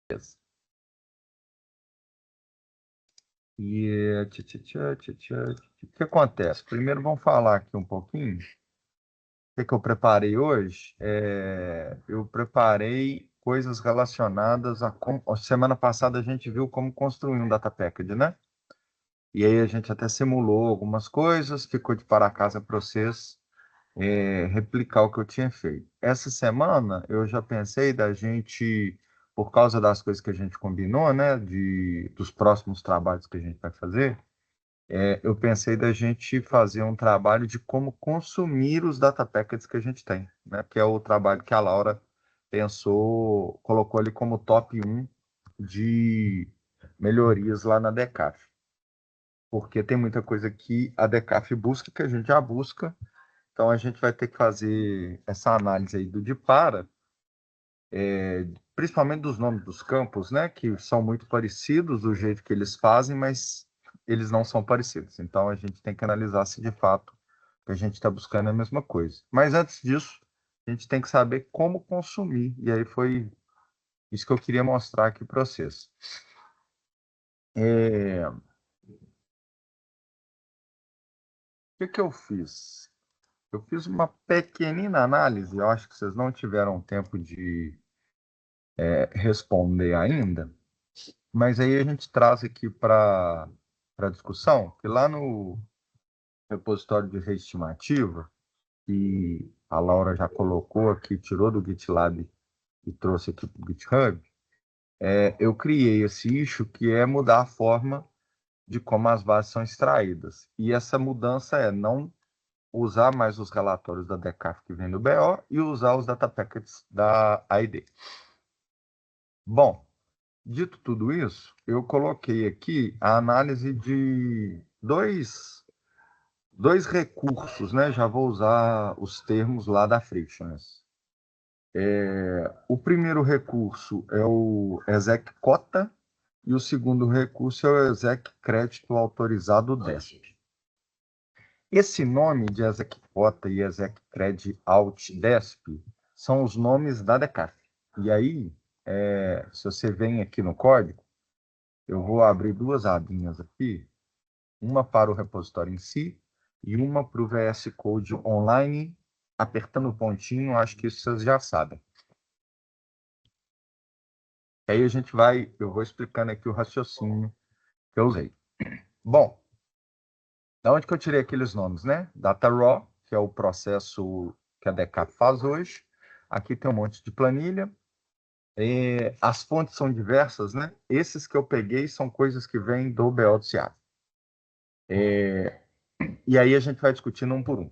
Beleza. E o que acontece? Primeiro vamos falar aqui um pouquinho. O que eu preparei hoje? Eu preparei coisas relacionadas a como. Semana passada a gente viu como construir um data package, né? E aí a gente até simulou algumas coisas, ficou de para casa para vocês replicar o que eu tinha feito. Essa semana eu já pensei da gente, por causa das coisas que a gente combinou, né? Dos próximos trabalhos que a gente vai fazer. Eu pensei da gente fazer um trabalho de como consumir os data packets que a gente tem, né? Que é o trabalho que a Laura pensou, colocou ali como top 1 de melhorias lá na Decaf. Porque tem muita coisa que a Decaf busca que a gente já busca, então a gente vai ter que fazer essa análise aí do de para, principalmente dos nomes dos campos, né? Que são muito parecidos do jeito que eles fazem, mas eles não são parecidos. Então a gente tem que analisar se de fato o que a gente está buscando é a mesma coisa. Mas antes disso, a gente tem que saber como consumir. E aí foi isso que eu queria mostrar aqui para vocês. O que eu fiz? Eu fiz uma pequenina análise, eu acho que vocês não tiveram tempo de responder ainda, mas aí a gente traz aqui para discussão, que lá no repositório de reestimativa, que a Laura já colocou aqui, tirou do GitLab e trouxe aqui para o GitHub, eu criei esse issue que é mudar a forma de como as bases são extraídas. E essa mudança é não usar mais os relatórios da DECAF que vem no BO e usar os data packets da AID. Bom, dito tudo isso, eu coloquei aqui a análise de dois recursos, né? Já vou usar os termos lá da Frictionless. O primeiro recurso é o exec cota e o segundo recurso é o exec crédito autorizado DESP. Esse nome de exec cota e exec credit out DESP são os nomes da DECAF. E aí, se você vem aqui no código, eu vou abrir duas abinhas aqui, uma para o repositório em si e uma para o VS Code online, apertando o pontinho, acho que isso vocês já sabem. Aí eu vou explicando aqui o raciocínio que eu usei. Bom, da onde que eu tirei aqueles nomes, né? Data Raw, que é o processo que a Decap faz hoje. Aqui tem um monte de planilha. As fontes são diversas, né? Esses que eu peguei são coisas que vêm do BO do Seattle. E aí a gente vai discutindo um por um.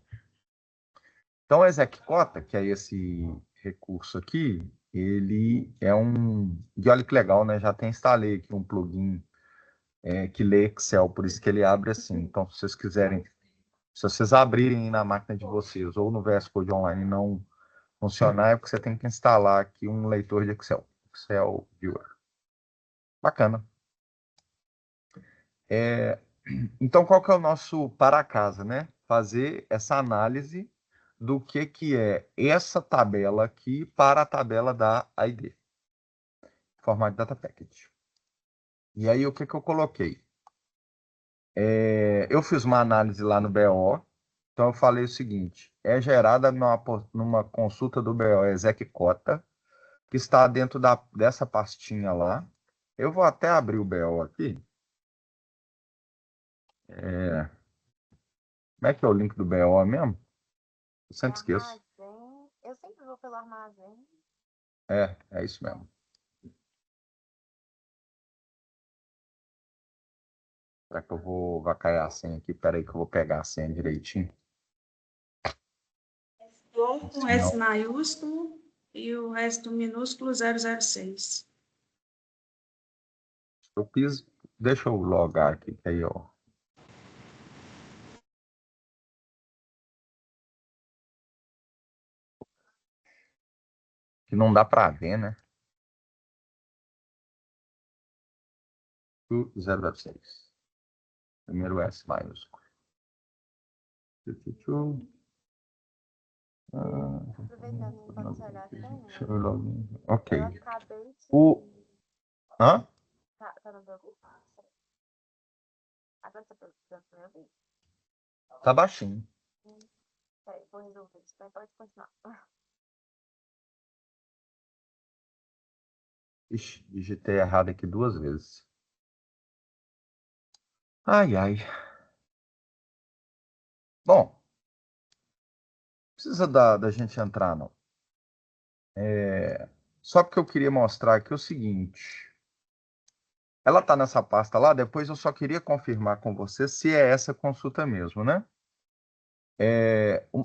Então, o exec cota, que é esse recurso aqui, ele é um... E olha que legal, né? Já tem instalei aqui um plugin que lê Excel, por isso que ele abre assim. Então, se vocês quiserem, se vocês abrirem na máquina de vocês ou no VS Code Online e não funcionar, é porque você tem que instalar aqui um leitor de Excel. Excel Viewer. Bacana. Então, qual que é o nosso para casa, né? Fazer essa análise do que é essa tabela aqui para a tabela da ID, formato data package. E aí, o que eu coloquei? Eu fiz uma análise lá no BO, então eu falei o seguinte, é gerada numa consulta do BO exec cota, que está dentro dessa pastinha lá. Eu vou até abrir o BO aqui. Como é que é o link do BO mesmo? Eu sempre esqueço. Armazém. Eu sempre vou pelo armazém. É isso mesmo. Será que eu vou vacaiar a senha aqui? Espera aí que eu vou pegar a senha direitinho. Bom com S Senão, maiúsculo e o resto minúsculo 006. eu fiz. Deixa eu logar aqui, que aí, ó. Que não dá para ver, né? 006. Primeiro S maiúsculo. Aproveitando enquanto você olha a senha, Ok. eu acabei de O, Hã? Tá no meu grupo? Agora você tá no meu vídeo? Tá baixinho. Peraí, vou resolver isso, mas pode continuar. Ixi, digitei errado aqui 2 vezes. Ai, ai. Bom, precisa da gente entrar, não. Só porque eu queria mostrar aqui o seguinte. Ela está nessa pasta lá, depois eu só queria confirmar com você se é essa consulta mesmo, né?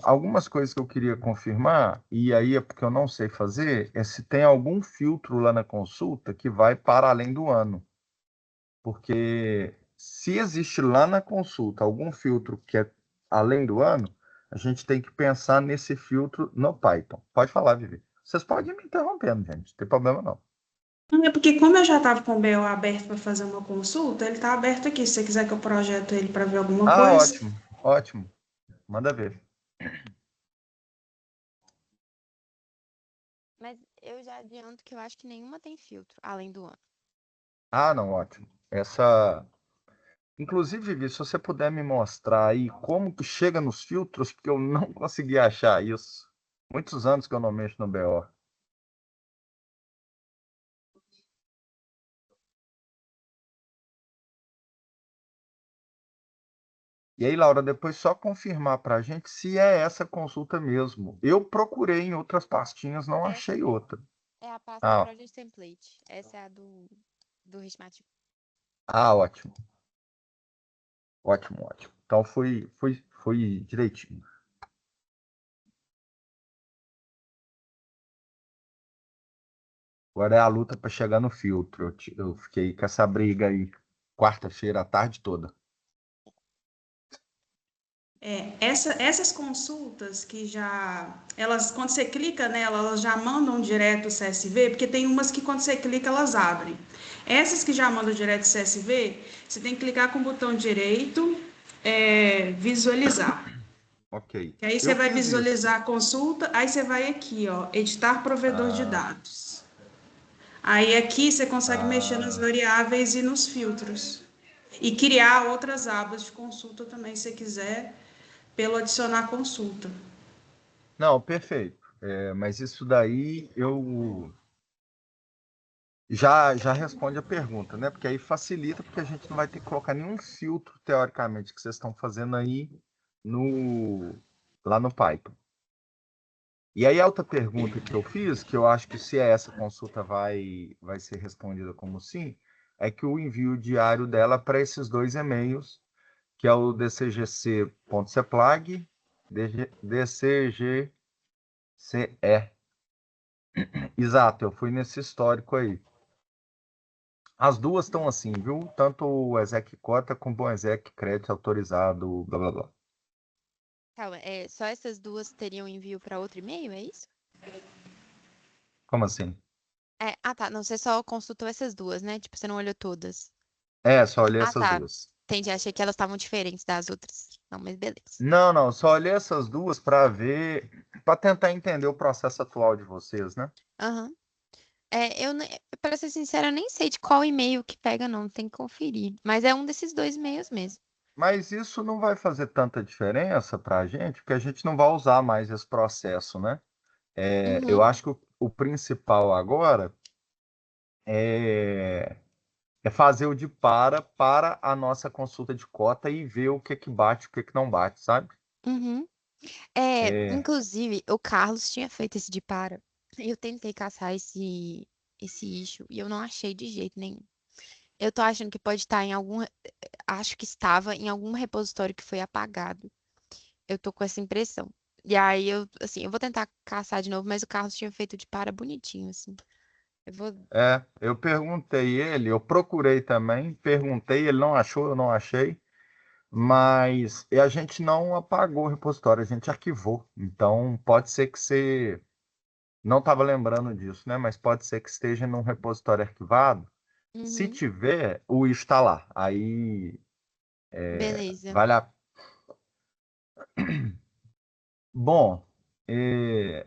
Algumas coisas que eu queria confirmar, e aí é porque eu não sei fazer, é se tem algum filtro lá na consulta que vai para além do ano. Porque se existe lá na consulta algum filtro que é além do ano, a gente tem que pensar nesse filtro no Python. Pode falar, Vivi. Vocês podem me interrompendo, gente, não tem problema não. Não, é porque como eu já estava com o BO aberto para fazer uma consulta, ele está aberto aqui. Se você quiser que eu projete ele para ver alguma Ah, coisa. ótimo, ótimo. Manda ver. Mas eu já adianto que eu acho que nenhuma tem filtro, além do ano. Ah, não, ótimo. Essa. Inclusive, Vivi, se você puder me mostrar aí como que chega nos filtros, porque eu não consegui achar isso. Muitos anos que eu não mexo no BO. E aí, Laura, depois só confirmar para a gente se é essa consulta mesmo. Eu procurei em outras pastinhas, não Essa achei mesmo. outra. É a pasta Ah, Project Template. Essa é a do Ritmatic. ótimo. Ótimo, ótimo. Então foi direitinho. Agora é a luta para chegar no filtro. Eu fiquei com essa briga aí quarta-feira a tarde toda. Essas consultas que já, elas, quando você clica nela, elas já mandam direto o CSV, porque tem umas que quando você clica, elas abrem. Essas que já mandam direto o CSV, você tem que clicar com o botão direito, visualizar. Ok. Que aí você Eu vai fiz isso. visualizar a consulta, aí você vai aqui, ó, editar provedor de Ah, dados. Aí aqui você consegue mexer nas ah. variáveis e nos filtros. E criar outras abas de consulta também, se você quiser, pelo adicionar consulta. Não, perfeito. Mas isso daí eu já responde a pergunta, né? Porque aí facilita, porque a gente não vai ter que colocar nenhum filtro, teoricamente, que vocês estão fazendo aí no, lá no Python. E aí a outra pergunta que eu fiz, que eu acho que se é essa consulta vai ser respondida como sim, é que o envio diário dela para esses dois e-mails, que é o dcgc.ceplag, dcgce. Exato, eu fui nesse histórico aí. As duas estão assim, viu? Tanto o exec cota como o exec crédito autorizado, blá blá blá. Calma, só essas duas teriam envio para outro e-mail, é isso? Como assim? Tá. Não, você só consultou essas duas, né? Tipo, você não olhou todas. Só olhei Ah, essas tá. duas. Entendi. Achei que elas estavam diferentes das outras. Não, mas beleza. Não, não, só olhei essas duas para ver, para tentar entender o processo atual de vocês, né? Aham. Pra ser sincera, eu nem sei de qual e-mail que pega, não. Tem que conferir. Mas é um desses dois e-mails mesmo. Mas isso não vai fazer tanta diferença para a gente, porque a gente não vai usar mais esse processo, né? Eu Uhum, acho que o principal agora é É fazer o de para a nossa consulta de cota e ver o que bate, o que não bate, sabe? uhum. É, Inclusive, o Carlos tinha feito esse de para. Eu tentei caçar esse issue e eu não achei de jeito nenhum. Eu tô achando que pode estar em algum. Acho que estava em algum repositório que foi apagado. Eu tô com essa impressão. E aí eu vou tentar caçar de novo, mas o Carlos tinha feito de para bonitinho, assim. Eu vou. eu perguntei ele, eu procurei também, perguntei, ele não achou, eu não achei, mas a gente não apagou o repositório, a gente arquivou. Então, pode ser que você não estava lembrando disso, né? Mas pode ser que esteja num repositório arquivado. Se Uhum, tiver, o está lá. Aí beleza. vale a. Bom, é,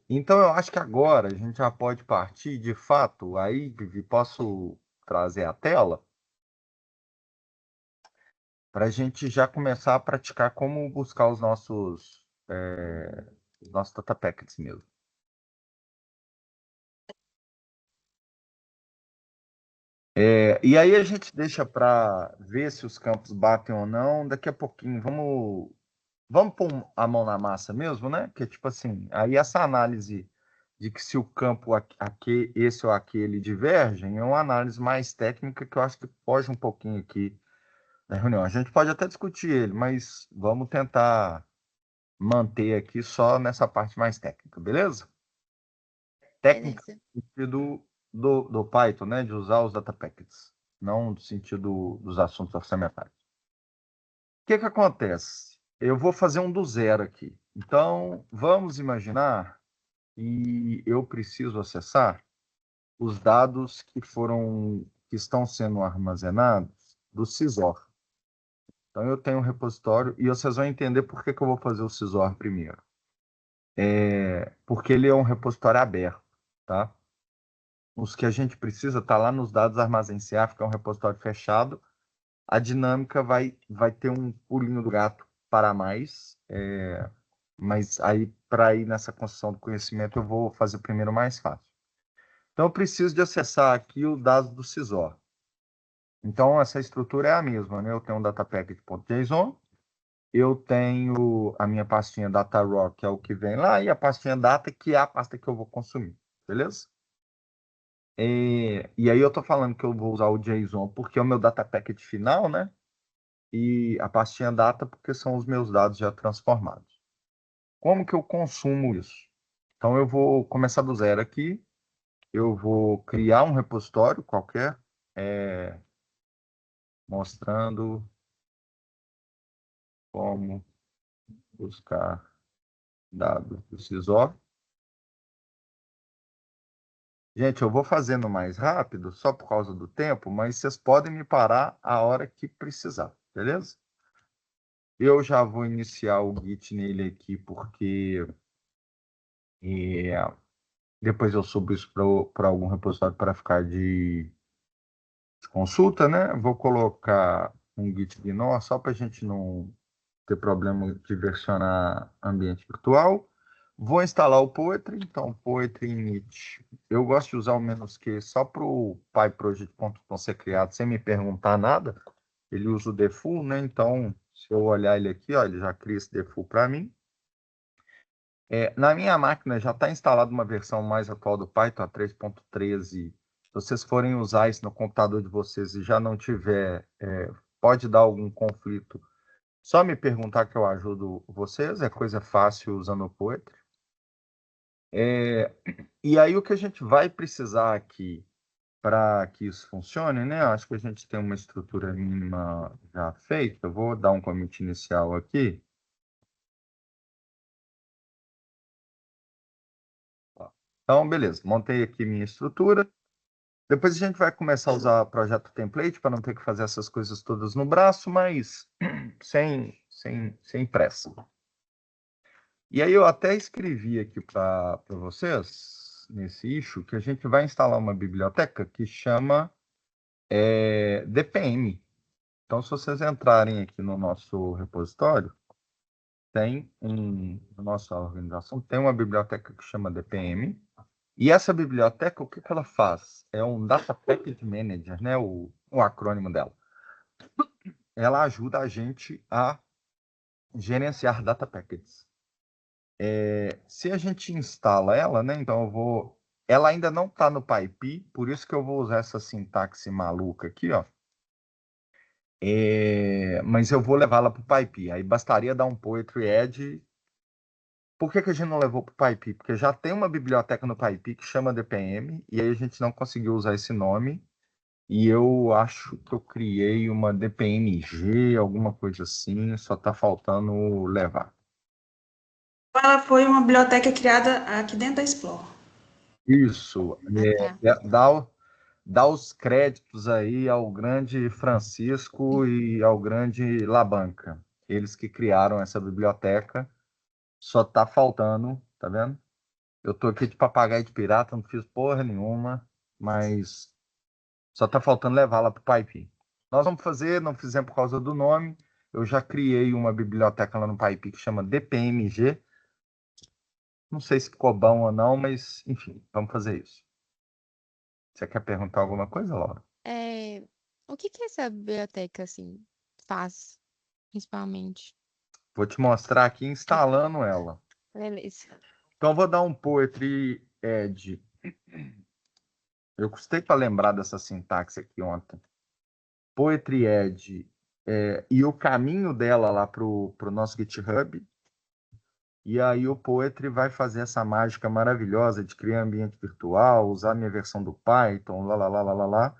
então eu acho que agora a gente já pode partir de fato. Aí, Vivi, posso trazer a tela, para a gente já começar a praticar como buscar os nossos data packets mesmo. E aí a gente deixa para ver se os campos batem ou não. Daqui a pouquinho, vamos pôr a mão na massa mesmo, né? Que é tipo assim, aí essa análise de que se o campo esse ou aquele divergem é uma análise mais técnica que eu acho que foge um pouquinho aqui da reunião. A gente pode até discutir ele, mas vamos tentar manter aqui só nessa parte mais técnica, beleza? Técnica Beleza. no sentido do Python, né? De usar os data packets, não no sentido dos assuntos orçamentários. O que acontece? Eu vou fazer um do zero aqui. Então, vamos imaginar que eu preciso acessar os dados que estão sendo armazenados do Cisor. Então, eu tenho um repositório e vocês vão entender por que eu vou fazer o Cisor primeiro. Porque ele é um repositório aberto, tá? Os que a gente precisa tá lá nos dados armazém CA, que é um repositório fechado. A dinâmica vai ter um pulinho do gato para mais, mas aí para ir nessa construção do conhecimento eu vou fazer primeiro mais fácil. Então eu preciso de acessar aqui os dados do Cisor. Então essa estrutura é a mesma, né? Eu tenho um datapacket.json, eu tenho a minha pastinha data.raw, que é o que vem lá, e a pastinha data, que é a pasta que eu vou consumir, beleza? E aí eu estou falando que eu vou usar o JSON porque é o meu data packet final, né? E a pastinha data porque são os meus dados já transformados. Como que eu consumo isso? Então eu vou começar do zero aqui. Eu vou criar um repositório qualquer, mostrando como buscar dados do Cisor. Gente, eu vou fazendo mais rápido, só por causa do tempo, mas vocês podem me parar a hora que precisar, beleza? Eu já vou iniciar o Git nele aqui, porque depois eu subo isso para algum repositório para ficar de consulta, né? Vou colocar um Git Gnome só para a gente não ter problema de versionar ambiente virtual. Vou instalar o Poetry, então Poetry init. Eu gosto de usar o "-q" só para o pyproject.com ser criado sem me perguntar nada. Ele usa o default, né? Então, se eu olhar ele aqui, ó, ele já cria esse default para mim. Na minha máquina já está instalada uma versão mais atual do Python, a 3.13. Se vocês forem usar isso no computador de vocês e já não tiver, pode dar algum conflito, só me perguntar que eu ajudo vocês, é coisa fácil usando o Poetry. E aí o que a gente vai precisar aqui para que isso funcione, né? Acho que a gente tem uma estrutura mínima já feita. Eu vou dar um commit inicial aqui. Então, beleza, montei aqui minha estrutura. Depois a gente vai começar a usar projeto template para não ter que fazer essas coisas todas no braço, mas sem pressa. E aí eu até escrevi aqui para vocês, nesse issue, que a gente vai instalar uma biblioteca que chama DPM. Então, se vocês entrarem aqui no nosso repositório, na nossa organização, tem uma biblioteca que chama DPM. E essa biblioteca, o que ela faz? É um Data Package Manager, né? O acrônimo dela. Ela ajuda a gente a gerenciar data packets. Se a gente instala ela, né? Então ela ainda não está no PyPy, por isso que eu vou usar essa sintaxe maluca aqui, ó. Mas eu vou levá-la para o PyPy. Aí bastaria dar um Poetry Add. Por que a gente não levou para o PyPy? Porque já tem uma biblioteca no PyPy que chama DPM, e aí a gente não conseguiu usar esse nome. E eu acho que eu criei uma DPMG, alguma coisa assim, só está faltando levar. Ela foi uma biblioteca criada aqui dentro da Explore. Isso. Tá. Dá os créditos aí ao grande Francisco e ao grande Labanca. Eles que criaram essa biblioteca. Só está faltando, tá vendo? Eu tô aqui de papagaio de pirata, não fiz porra nenhuma, mas Só está faltando levá-la para o PyPy. Nós vamos fazer, não fizemos por causa do nome. Eu já criei uma biblioteca lá no PyPy que chama DPMG. Não sei se ficou bom ou não, mas, enfim, vamos fazer isso. Você quer perguntar alguma coisa, Laura? O que essa biblioteca, assim, faz, principalmente? Vou te mostrar aqui instalando ela. Beleza. Então, eu vou dar um Poetry Edge. Eu custei para lembrar dessa sintaxe aqui ontem. Poetry Edge e o caminho dela lá para o nosso GitHub. E aí o Poetry vai fazer essa mágica maravilhosa de criar ambiente virtual, usar minha versão do Python, lá, lá, lá, lá, lá, lá.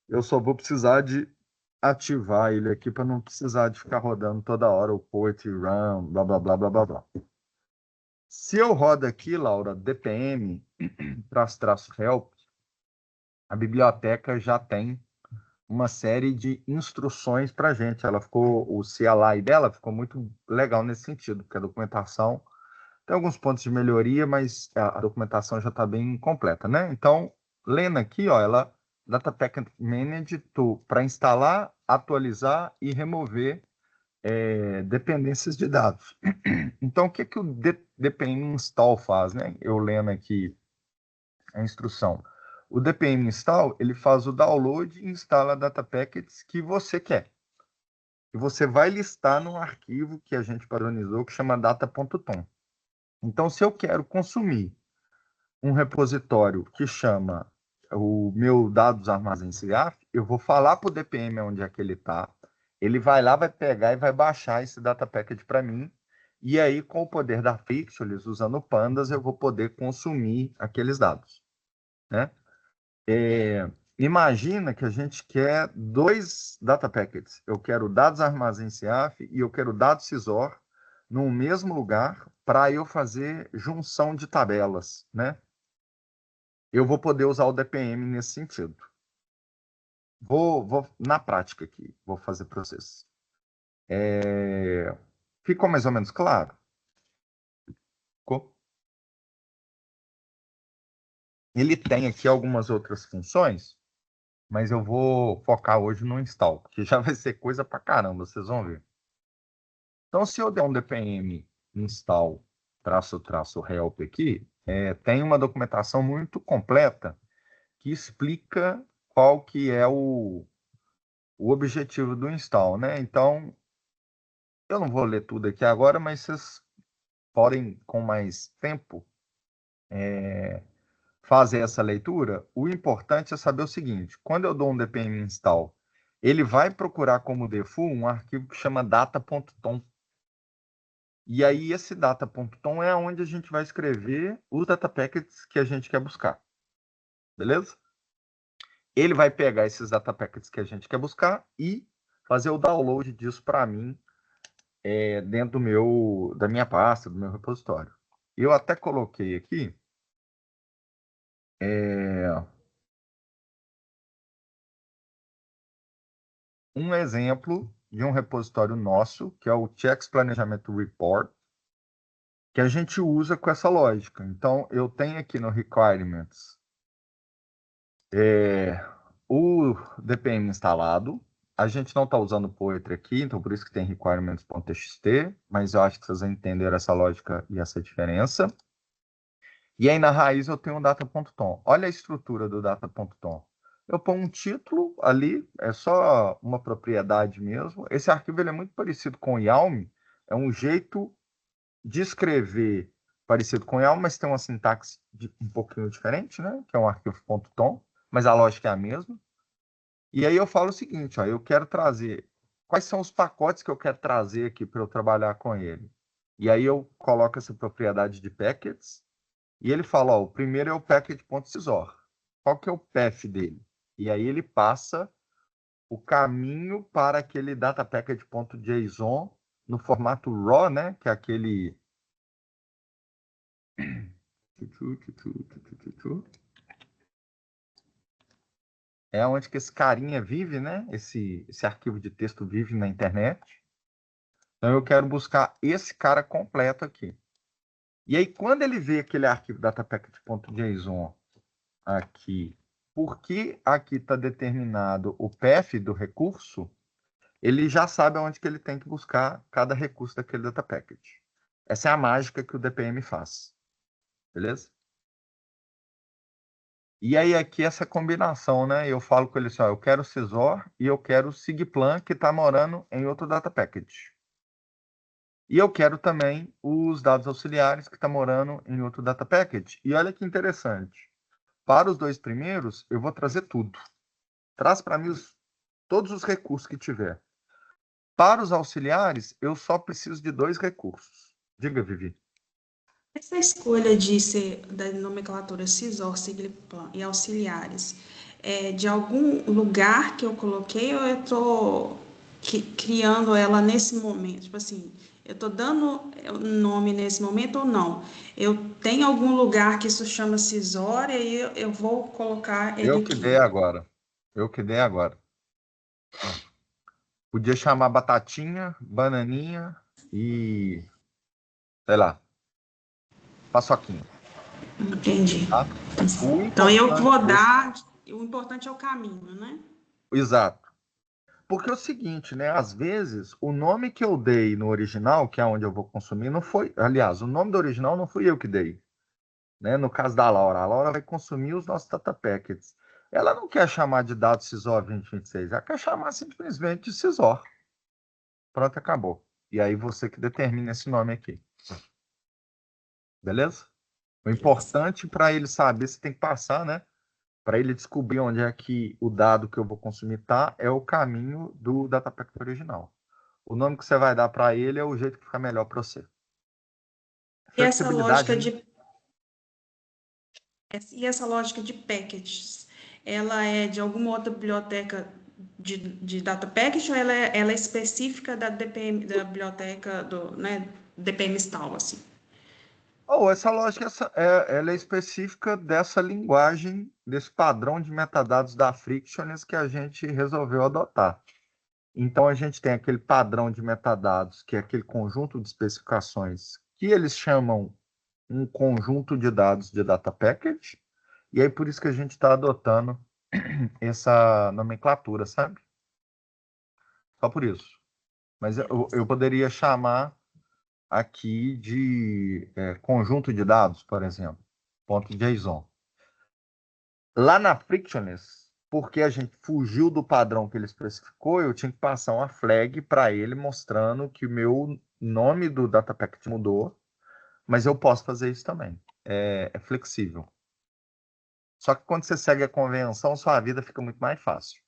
Eu só vou precisar de ativar ele aqui para não precisar de ficar rodando toda hora o Poetry Run, blá, blá, blá, blá, blá, blá. Se eu rodo aqui, Laura, dpm, --help, a biblioteca já tem uma série de instruções para a gente. Ela ficou, o CLI dela ficou muito legal nesse sentido, porque a documentação tem alguns pontos de melhoria, mas a documentação já está bem completa, né? Então, lendo aqui, ó, ela Data Packet Manage para instalar, atualizar e remover dependências de dados. Então, o que o dpm install faz, né? Eu lendo aqui a instrução. O dpm install, ele faz o download e instala data packets que você quer. E você vai listar num arquivo que a gente padronizou, que chama data.tom. Então, se eu quero consumir um repositório que chama o meu dados armazém CIAF, eu vou falar para o DPM onde é que ele está, ele vai lá, vai pegar e vai baixar esse data package para mim, e aí, com o poder da Fixolis, usando pandas, eu vou poder consumir aqueles dados, né? Imagina que a gente quer 2 data packets. Eu quero dados armazém CIAF e eu quero dados CISOR no mesmo lugar para eu fazer junção de tabelas, né? Eu vou poder usar o DPM nesse sentido. Vou na prática aqui, vou fazer para vocês. Ficou mais ou menos claro? Ficou? Ele tem aqui algumas outras funções, mas eu vou focar hoje no install, porque já vai ser coisa para caramba, vocês vão ver. Então, se eu der um dpm install --help aqui, tem uma documentação muito completa que explica qual que é o objetivo do install, né? Então, eu não vou ler tudo aqui agora, mas vocês podem, com mais tempo, fazer essa leitura. O importante é saber o seguinte: quando eu dou um dpm install, ele vai procurar como default um arquivo que chama data.tom. E aí, esse data.tom é onde a gente vai escrever os data packets que a gente quer buscar. Beleza? Ele vai pegar esses data packets que a gente quer buscar e fazer o download disso para mim dentro da minha pasta, do meu repositório. Eu até coloquei aqui um exemplo de um repositório nosso, que é o Checks Planejamento Report, que a gente usa com essa lógica. Então, eu tenho aqui no Requirements o DPM instalado. A gente não está usando o Poetry aqui, então por isso que tem requirements.txt, mas eu acho que vocês entenderam essa lógica e essa diferença. E aí na raiz eu tenho o data.tom. Olha a estrutura do data.tom. Eu ponho um título ali, é só uma propriedade mesmo. Esse arquivo ele é muito parecido com o YAWM, é um jeito de escrever parecido com o YAWM, mas tem uma sintaxe um pouquinho diferente, né? Que é um arquivo.tom, mas a lógica é a mesma. E aí eu falo o seguinte, ó, eu quero trazer, quais são os pacotes que eu quero trazer aqui para eu trabalhar com ele? E aí eu coloco essa propriedade de packets, e ele fala, ó, o primeiro é o packet.cisor. Qual que é o path dele? E aí ele passa o caminho para aquele data packet.json no formato raw, né? Que é aquele é onde que esse carinha vive, né? Esse arquivo de texto vive na internet. Então eu quero buscar esse cara completo aqui. E aí quando ele vê aquele arquivo datapacket.json aqui porque aqui está determinado o path do recurso, ele já sabe aonde que ele tem que buscar cada recurso daquele data package. Essa é a mágica que o DPM faz. Beleza? E aí aqui essa combinação, né? Eu falo com ele assim, ó, eu quero o Cisor e eu quero o Sigplan que está morando em outro data package. E eu quero também os dados auxiliares que estão morando em outro data package. E olha que interessante. Para os dois primeiros, eu vou trazer tudo. Traz para mim todos os recursos que tiver. Para os auxiliares, eu só preciso de 2 recursos. Diga, Vivi. Essa escolha de ser da nomenclatura Cisor, Sigplan e auxiliares, é de algum lugar que eu coloquei ou eu estou criando ela nesse momento? Tipo assim, eu estou dando o nome nesse momento ou não? Eu tenho algum lugar que isso chama Cisor e aí eu vou colocar ele Eu que aqui. dei agora. Eu que dei agora. Podia chamar batatinha, bananinha e, sei lá, paçoquinha, Entendi. tá? O Então eu importante vou desse... dar, o importante é o caminho, né? Exato. Porque é o seguinte, né? Às vezes, o nome que eu dei no original, que é onde eu vou consumir, não foi... Aliás, o nome do original não fui eu que dei. Né? No caso da Laura, a Laura vai consumir os nossos data packets. Ela não quer chamar de dado CISOR 2026, ela quer chamar simplesmente de CISOR. Pronto, acabou. E aí você que determina esse nome aqui. Beleza? O importante para ele saber se tem que passar, né? Para ele descobrir onde é que o dado que eu vou consumir tá, é o caminho do data packet original. O nome que você vai dar para ele é o jeito que fica melhor para você. E essa Flexibilidade, lógica né? essa lógica de packages, ela é de alguma outra biblioteca de data package ou ela é específica da DPM, da biblioteca do, né, DPM install, assim? Ou essa lógica ela é específica dessa linguagem, desse padrão de metadados da Frictionless que a gente resolveu adotar. Então, a gente tem aquele padrão de metadados, que é aquele conjunto de especificações, que eles chamam um conjunto de dados de data package, e aí por isso que a gente está adotando essa nomenclatura, sabe? Só por isso. Mas eu poderia chamar aqui de conjunto de dados, por exemplo, ponto .json. Lá na Frictionless, porque a gente fugiu do padrão que ele especificou, eu tinha que passar uma flag para ele mostrando que o meu nome do data packet mudou, mas eu posso fazer isso também. É flexível. Só que quando você segue a convenção, sua vida fica muito mais fácil.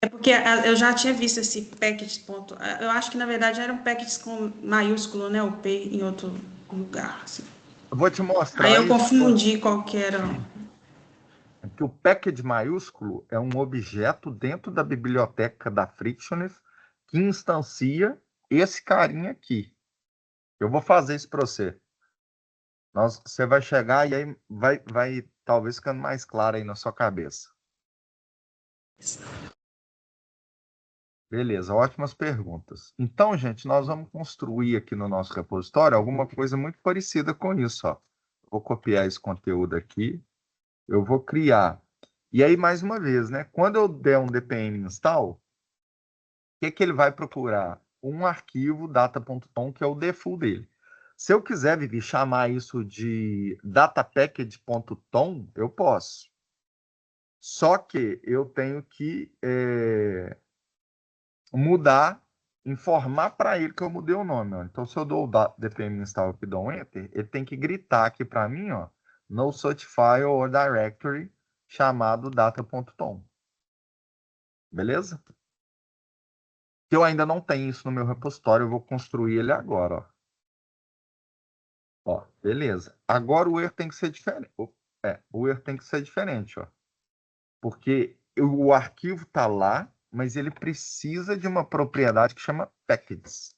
É porque eu já tinha visto esse package ponto. Eu acho que na verdade era um package com maiúsculo, né? O P em outro lugar, assim. Eu vou te Aí mostrar eu isso, confundi qual que era. que o package maiúsculo é um objeto dentro da biblioteca da Frictionless que instancia esse carinha aqui. Eu vou fazer isso para você. Você vai chegar e aí vai talvez ficando mais claro aí na sua cabeça. Beleza, ótimas perguntas. Então, gente, nós vamos construir aqui no nosso repositório alguma coisa muito parecida com isso, ó. Vou copiar esse conteúdo aqui, eu vou criar. E aí, mais uma vez, né? Quando eu der um dpm install, o que ele vai procurar? Um arquivo data.tom, que é o default dele. Se eu quiser, Vivi, chamar isso de datapackage.tom, eu posso. Só que eu tenho que mudar, informar para ele que eu mudei o nome. Ó. Então, se eu dou o dpm install e dou um enter, ele tem que gritar aqui para mim, ó, no such file or directory chamado data.tom. Beleza? Que eu ainda não tenho isso no meu repositório, eu vou construir ele agora, ó. Ó, beleza. Agora o erro tem que ser diferente. O erro tem que ser diferente, ó. Porque o arquivo está lá, mas ele precisa de uma propriedade que chama packages.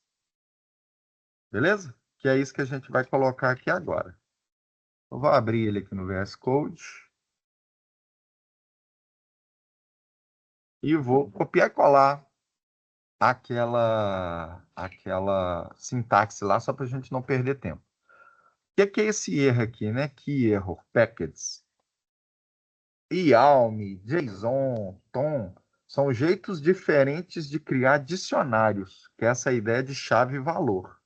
Beleza? Que é isso que a gente vai colocar aqui agora. Eu vou abrir ele aqui no VS Code. E vou copiar e colar aquela sintaxe lá, só para a gente não perder tempo. O que é esse erro aqui, né? Que erro? Packages. IALM, JSON, Tom, são jeitos diferentes de criar dicionários, que é essa ideia de chave e valor.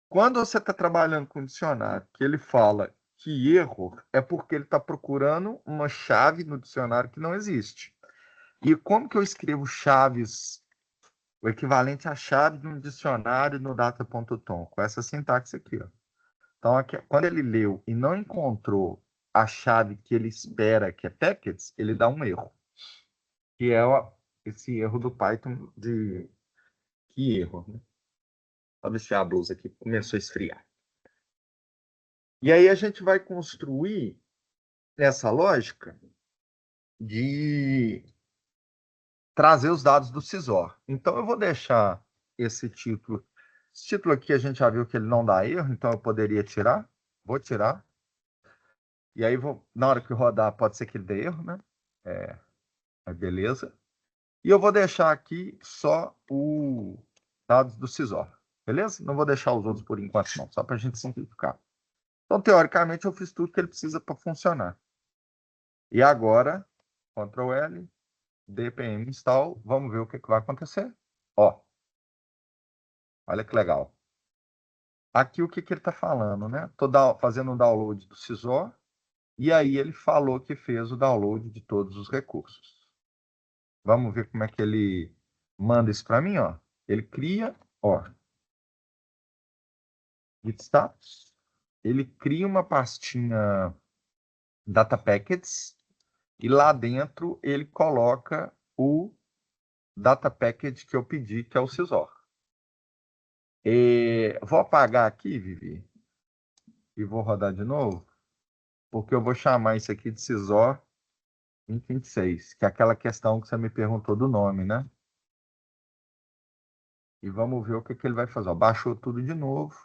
Quando você está trabalhando com dicionário, que ele fala que erro é porque ele está procurando uma chave no dicionário que não existe. E como que eu escrevo chaves, o equivalente à chave de um dicionário no data.tom? Com essa sintaxe aqui, ó. Então, aqui, quando ele leu e não encontrou a chave que ele espera, que é packets, ele dá um erro. Que é esse erro do Python de... Que erro, né? Vou vestir a blusa aqui, começou a esfriar. E aí a gente vai construir essa lógica de trazer os dados do Cisor. Então, eu vou deixar esse título. Esse título aqui a gente já viu que ele não dá erro, então eu poderia tirar. Vou tirar. E aí, na hora que rodar, pode ser que ele dê erro, né? Beleza. E eu vou deixar aqui só os dados do Cisor. Beleza? Não vou deixar os outros por enquanto, não. Só para a gente simplificar. Então, teoricamente, eu fiz tudo que ele precisa para funcionar. E agora, Ctrl L, dpm install, vamos ver o que vai acontecer. Ó, olha que legal. Aqui o que ele está falando, né? Estou fazendo um download do Cisor, e aí ele falou que fez o download de todos os recursos. Vamos ver como é que ele manda isso para mim, ó. Ele cria, ó, git status, ele cria uma pastinha data packets, e lá dentro ele coloca o data package que eu pedi, que é o Cisor. Vou apagar aqui, Vivi, e vou rodar de novo, porque eu vou chamar isso aqui de Cisor 2026, que é aquela questão que você me perguntou do nome, né? E vamos ver o que ele vai fazer. Ó, baixou tudo de novo,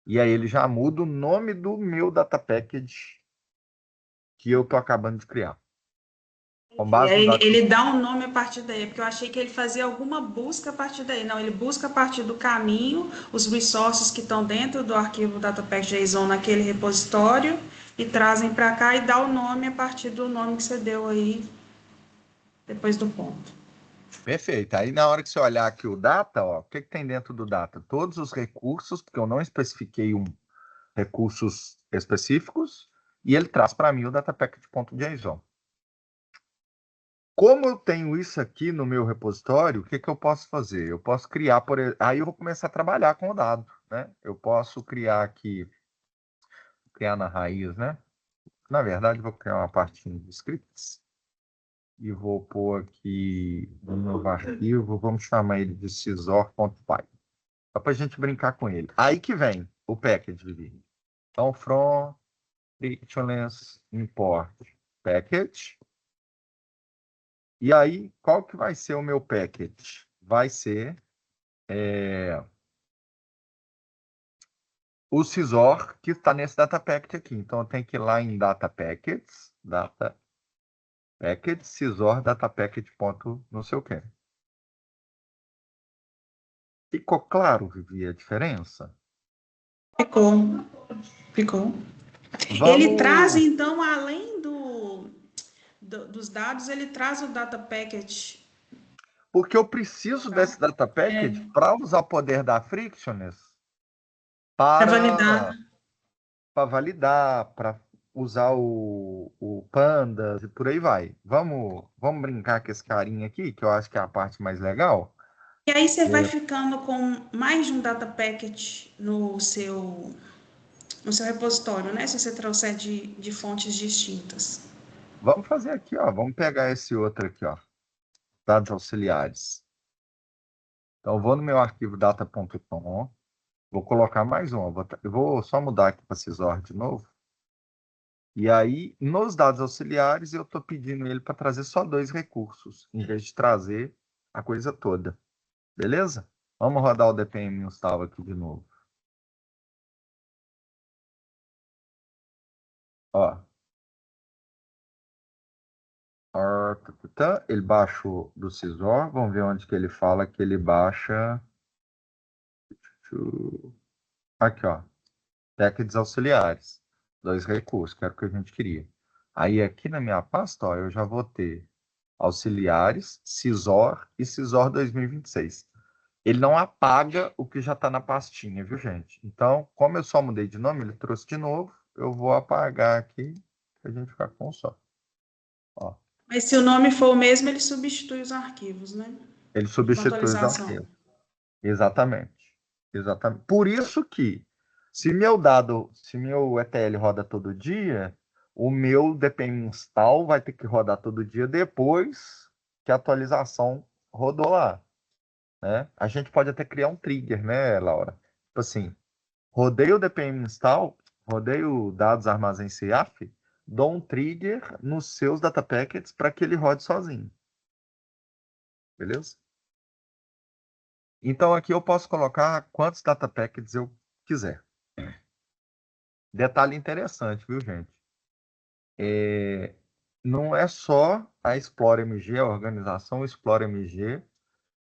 e aí ele já muda o nome do meu data package que eu estou acabando de criar. Com E base no aí dado... ele dá um nome a partir daí, porque eu achei que ele fazia alguma busca a partir daí. Não, ele busca a partir do caminho, os resources que estão dentro do arquivo datapack.json naquele repositório e trazem para cá e dá o nome a partir do nome que você deu aí depois do ponto. Perfeito. Aí na hora que você olhar aqui o data, ó, o que tem dentro do data? Todos os recursos, porque eu não especifiquei recursos específicos, e ele traz para mim o datapackage.json. Como eu tenho isso aqui no meu repositório, o que eu posso fazer? Eu posso criar, aí eu vou começar a trabalhar com o dado, né? Eu posso criar aqui, criar na raiz, né? Na verdade, vou criar uma partinha de scripts e vou pôr aqui no novo arquivo, vamos chamar ele de cisor.py, só para a gente brincar com ele. Aí que vem o package, Vivi. Então, from frictionless import package. E aí, qual que vai ser o meu package? Vai ser o Cisor que está nesse data package aqui. Então, eu tenho que ir lá em data package, Cisor, data package, ponto, não sei o quê. Ficou claro, Vivi, a diferença? Ficou. Ele traz, Vamos... então, além dos dados, ele traz o data package. Porque eu preciso desse data package para usar o poder da Frictionless Para validar, para usar o Pandas e por aí vai. Vamos brincar com esse carinha aqui, que eu acho que é a parte mais legal. E aí você vai ficando com mais de um data package no seu repositório, né? Se você trouxer de fontes distintas. Vamos fazer aqui, ó. Vamos pegar esse outro aqui, ó. Dados auxiliares. Então, eu vou no meu arquivo data.tom, vou colocar mais um. Eu vou só mudar aqui para Cisor de novo. E aí, nos dados auxiliares, eu estou pedindo ele para trazer só 2 recursos, em vez de trazer a coisa toda. Beleza? Vamos rodar o dpm install aqui de novo. Ó. Ele baixou do Cisor. Vamos ver onde que ele fala que ele baixa. Aqui, ó. Packages auxiliares. 2 recursos, que era o que a gente queria. Aí aqui na minha pasta, ó, eu já vou ter auxiliares, Cisor e Cisor 2026. Ele não apaga o que já está na pastinha, viu, gente? Então, como eu só mudei de nome, ele trouxe de novo, eu vou apagar aqui para a gente ficar com um só. Ó, Mas se o nome for o mesmo, ele substitui os arquivos, né? ele Com substitui os atualização. arquivos. Exatamente. Exatamente. Por isso que, se meu ETL roda todo dia, o meu DPM install vai ter que rodar todo dia depois que a atualização rodou lá, né? A gente pode até criar um trigger, né, Laura? Tipo assim, rodei o DPM install, rodei o dados armazém CIAF, dou um trigger nos seus data packets para que ele rode sozinho. Beleza? Então aqui eu posso colocar quantos data packets eu quiser. Detalhe interessante, viu, gente? Não é só a Explore MG, a organização Explore MG,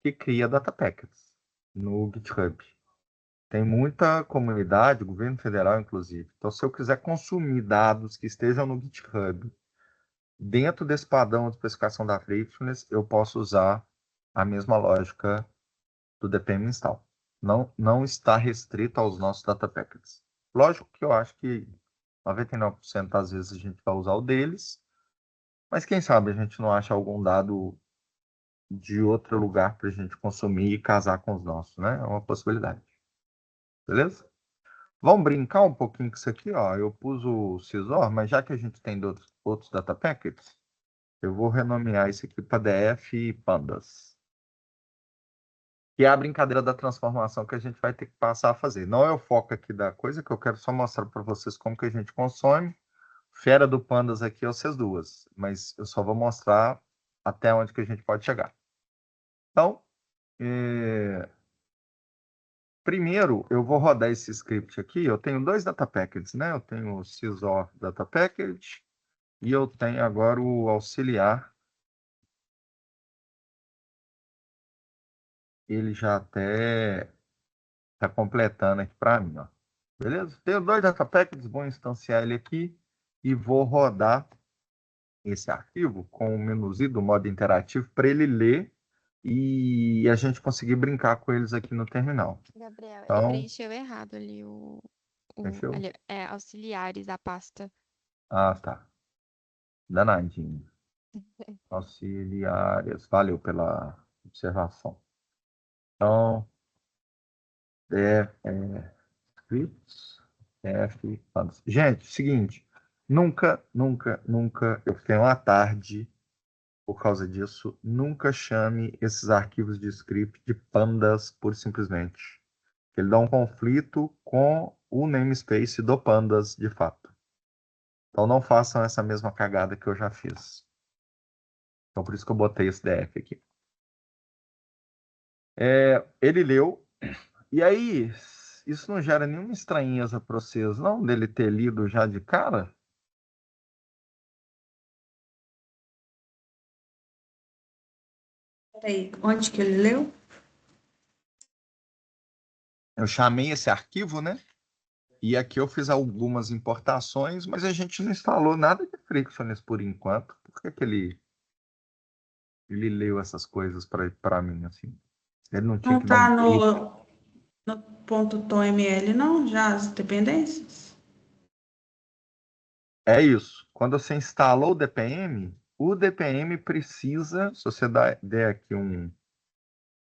que cria data packets no GitHub. Tem muita comunidade, governo federal, inclusive. Então, se eu quiser consumir dados que estejam no GitHub, dentro desse padrão de especificação da Frictionless, eu posso usar a mesma lógica do DPM install. Não está restrito aos nossos data packets. Lógico que eu acho que 99% das vezes a gente vai usar o deles, mas quem sabe a gente não acha algum dado de outro lugar para a gente consumir e casar com os nossos, né? É uma possibilidade. Beleza? Vamos brincar um pouquinho com isso aqui, ó. Eu pus o Cisor, mas já que a gente tem outros data packets, eu vou renomear isso aqui para DF e Pandas. Que é a brincadeira da transformação que a gente vai ter que passar a fazer. Não é o foco aqui da coisa, que eu quero só mostrar para vocês como que a gente consome. Fera do Pandas aqui é vocês duas, mas eu só vou mostrar até onde que a gente pode chegar. Então, primeiro eu vou rodar esse script aqui. Eu tenho dois data packets, né? Eu tenho o Cisor Data Package e eu tenho agora o auxiliar. Ele já até está completando aqui para mim, ó. Beleza? Tenho dois data packages, vou instanciar ele aqui e vou rodar esse arquivo com o menuzinho do modo interativo para ele ler e a gente conseguir brincar com eles aqui no terminal. Gabriel, ele Então, preencheu errado ali fechou? auxiliares, a pasta. Ah, tá. Danadinho. Auxiliares. Valeu pela observação. Então, scripts, Pandas. Gente, seguinte. Nunca, nunca, nunca eu fiquei uma tarde por causa disso. Nunca chame esses arquivos de script de pandas, pura e simplesmente. Ele dá um conflito com o namespace do pandas, de fato. Então não façam essa mesma cagada que eu já fiz. Então por isso que eu botei esse DF aqui. Ele leu, e aí isso não gera nenhuma estranheza para vocês, não, dele ter lido já de cara? Peraí, onde que ele leu? Eu chamei esse arquivo, né? E aqui eu fiz algumas importações, mas a gente não instalou nada de Frictionless por enquanto. Por que que ele leu essas coisas para mim, assim? Ele não tinha Não que dar tá um break. no ponto .ml, não? Já as dependências? É isso. Quando você instalou o DPM precisa, se você der aqui um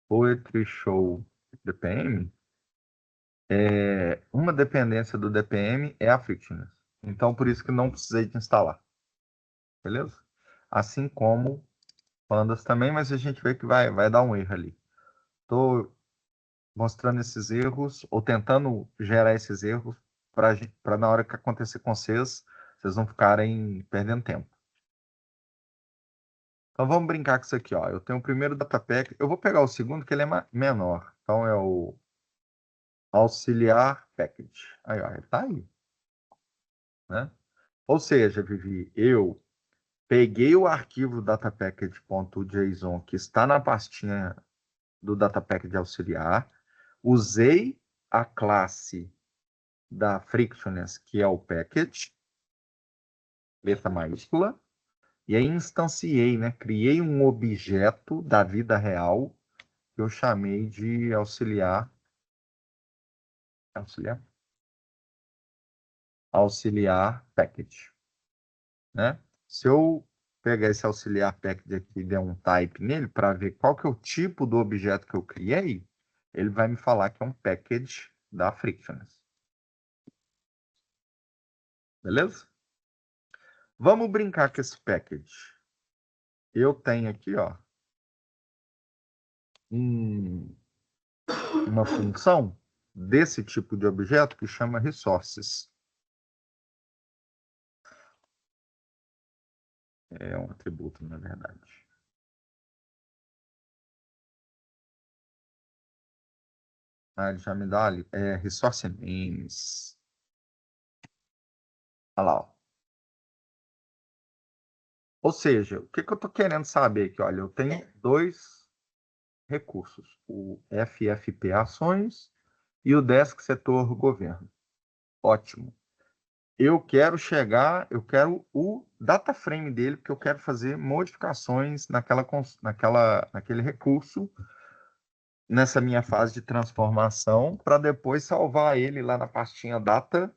Poetry Show DPM, uma dependência do DPM é a Frictionless. Então, por isso que não precisei de instalar. Beleza? Assim como Pandas também, mas a gente vê que vai dar um erro ali. Estou mostrando esses erros, ou tentando gerar esses erros, para na hora que acontecer com vocês não ficarem perdendo tempo. Então vamos brincar com isso aqui, ó. Eu tenho o primeiro data pack. Eu vou pegar o segundo, que ele é menor. Então é o auxiliar package. Aí, ó, ele tá aí. Né? Ou seja, Vivi, eu peguei o arquivo datapackage.json que está na pastinha do data package auxiliar, usei a classe da Frictionless, que é o package, letra maiúscula, e aí instanciei, né? Criei um objeto da vida real que eu chamei de auxiliar package, né? Se eu pegar esse auxiliar package aqui e der um type nele para ver qual que é o tipo do objeto que eu criei, ele vai me falar que é um package da Frictionless. Beleza? Vamos brincar com esse package. Eu tenho aqui, ó, uma função desse tipo de objeto que chama resources. É um atributo, na verdade. Ele já me dá ali. Resource names. Olha lá, ó. Ou seja, o que eu estou querendo saber aqui? Olha, eu tenho dois recursos. O FFP Ações e o Desk Setor Governo. Ótimo. Eu quero o data frame dele, porque eu quero fazer modificações naquele recurso, nessa minha fase de transformação, para depois salvar ele lá na pastinha data,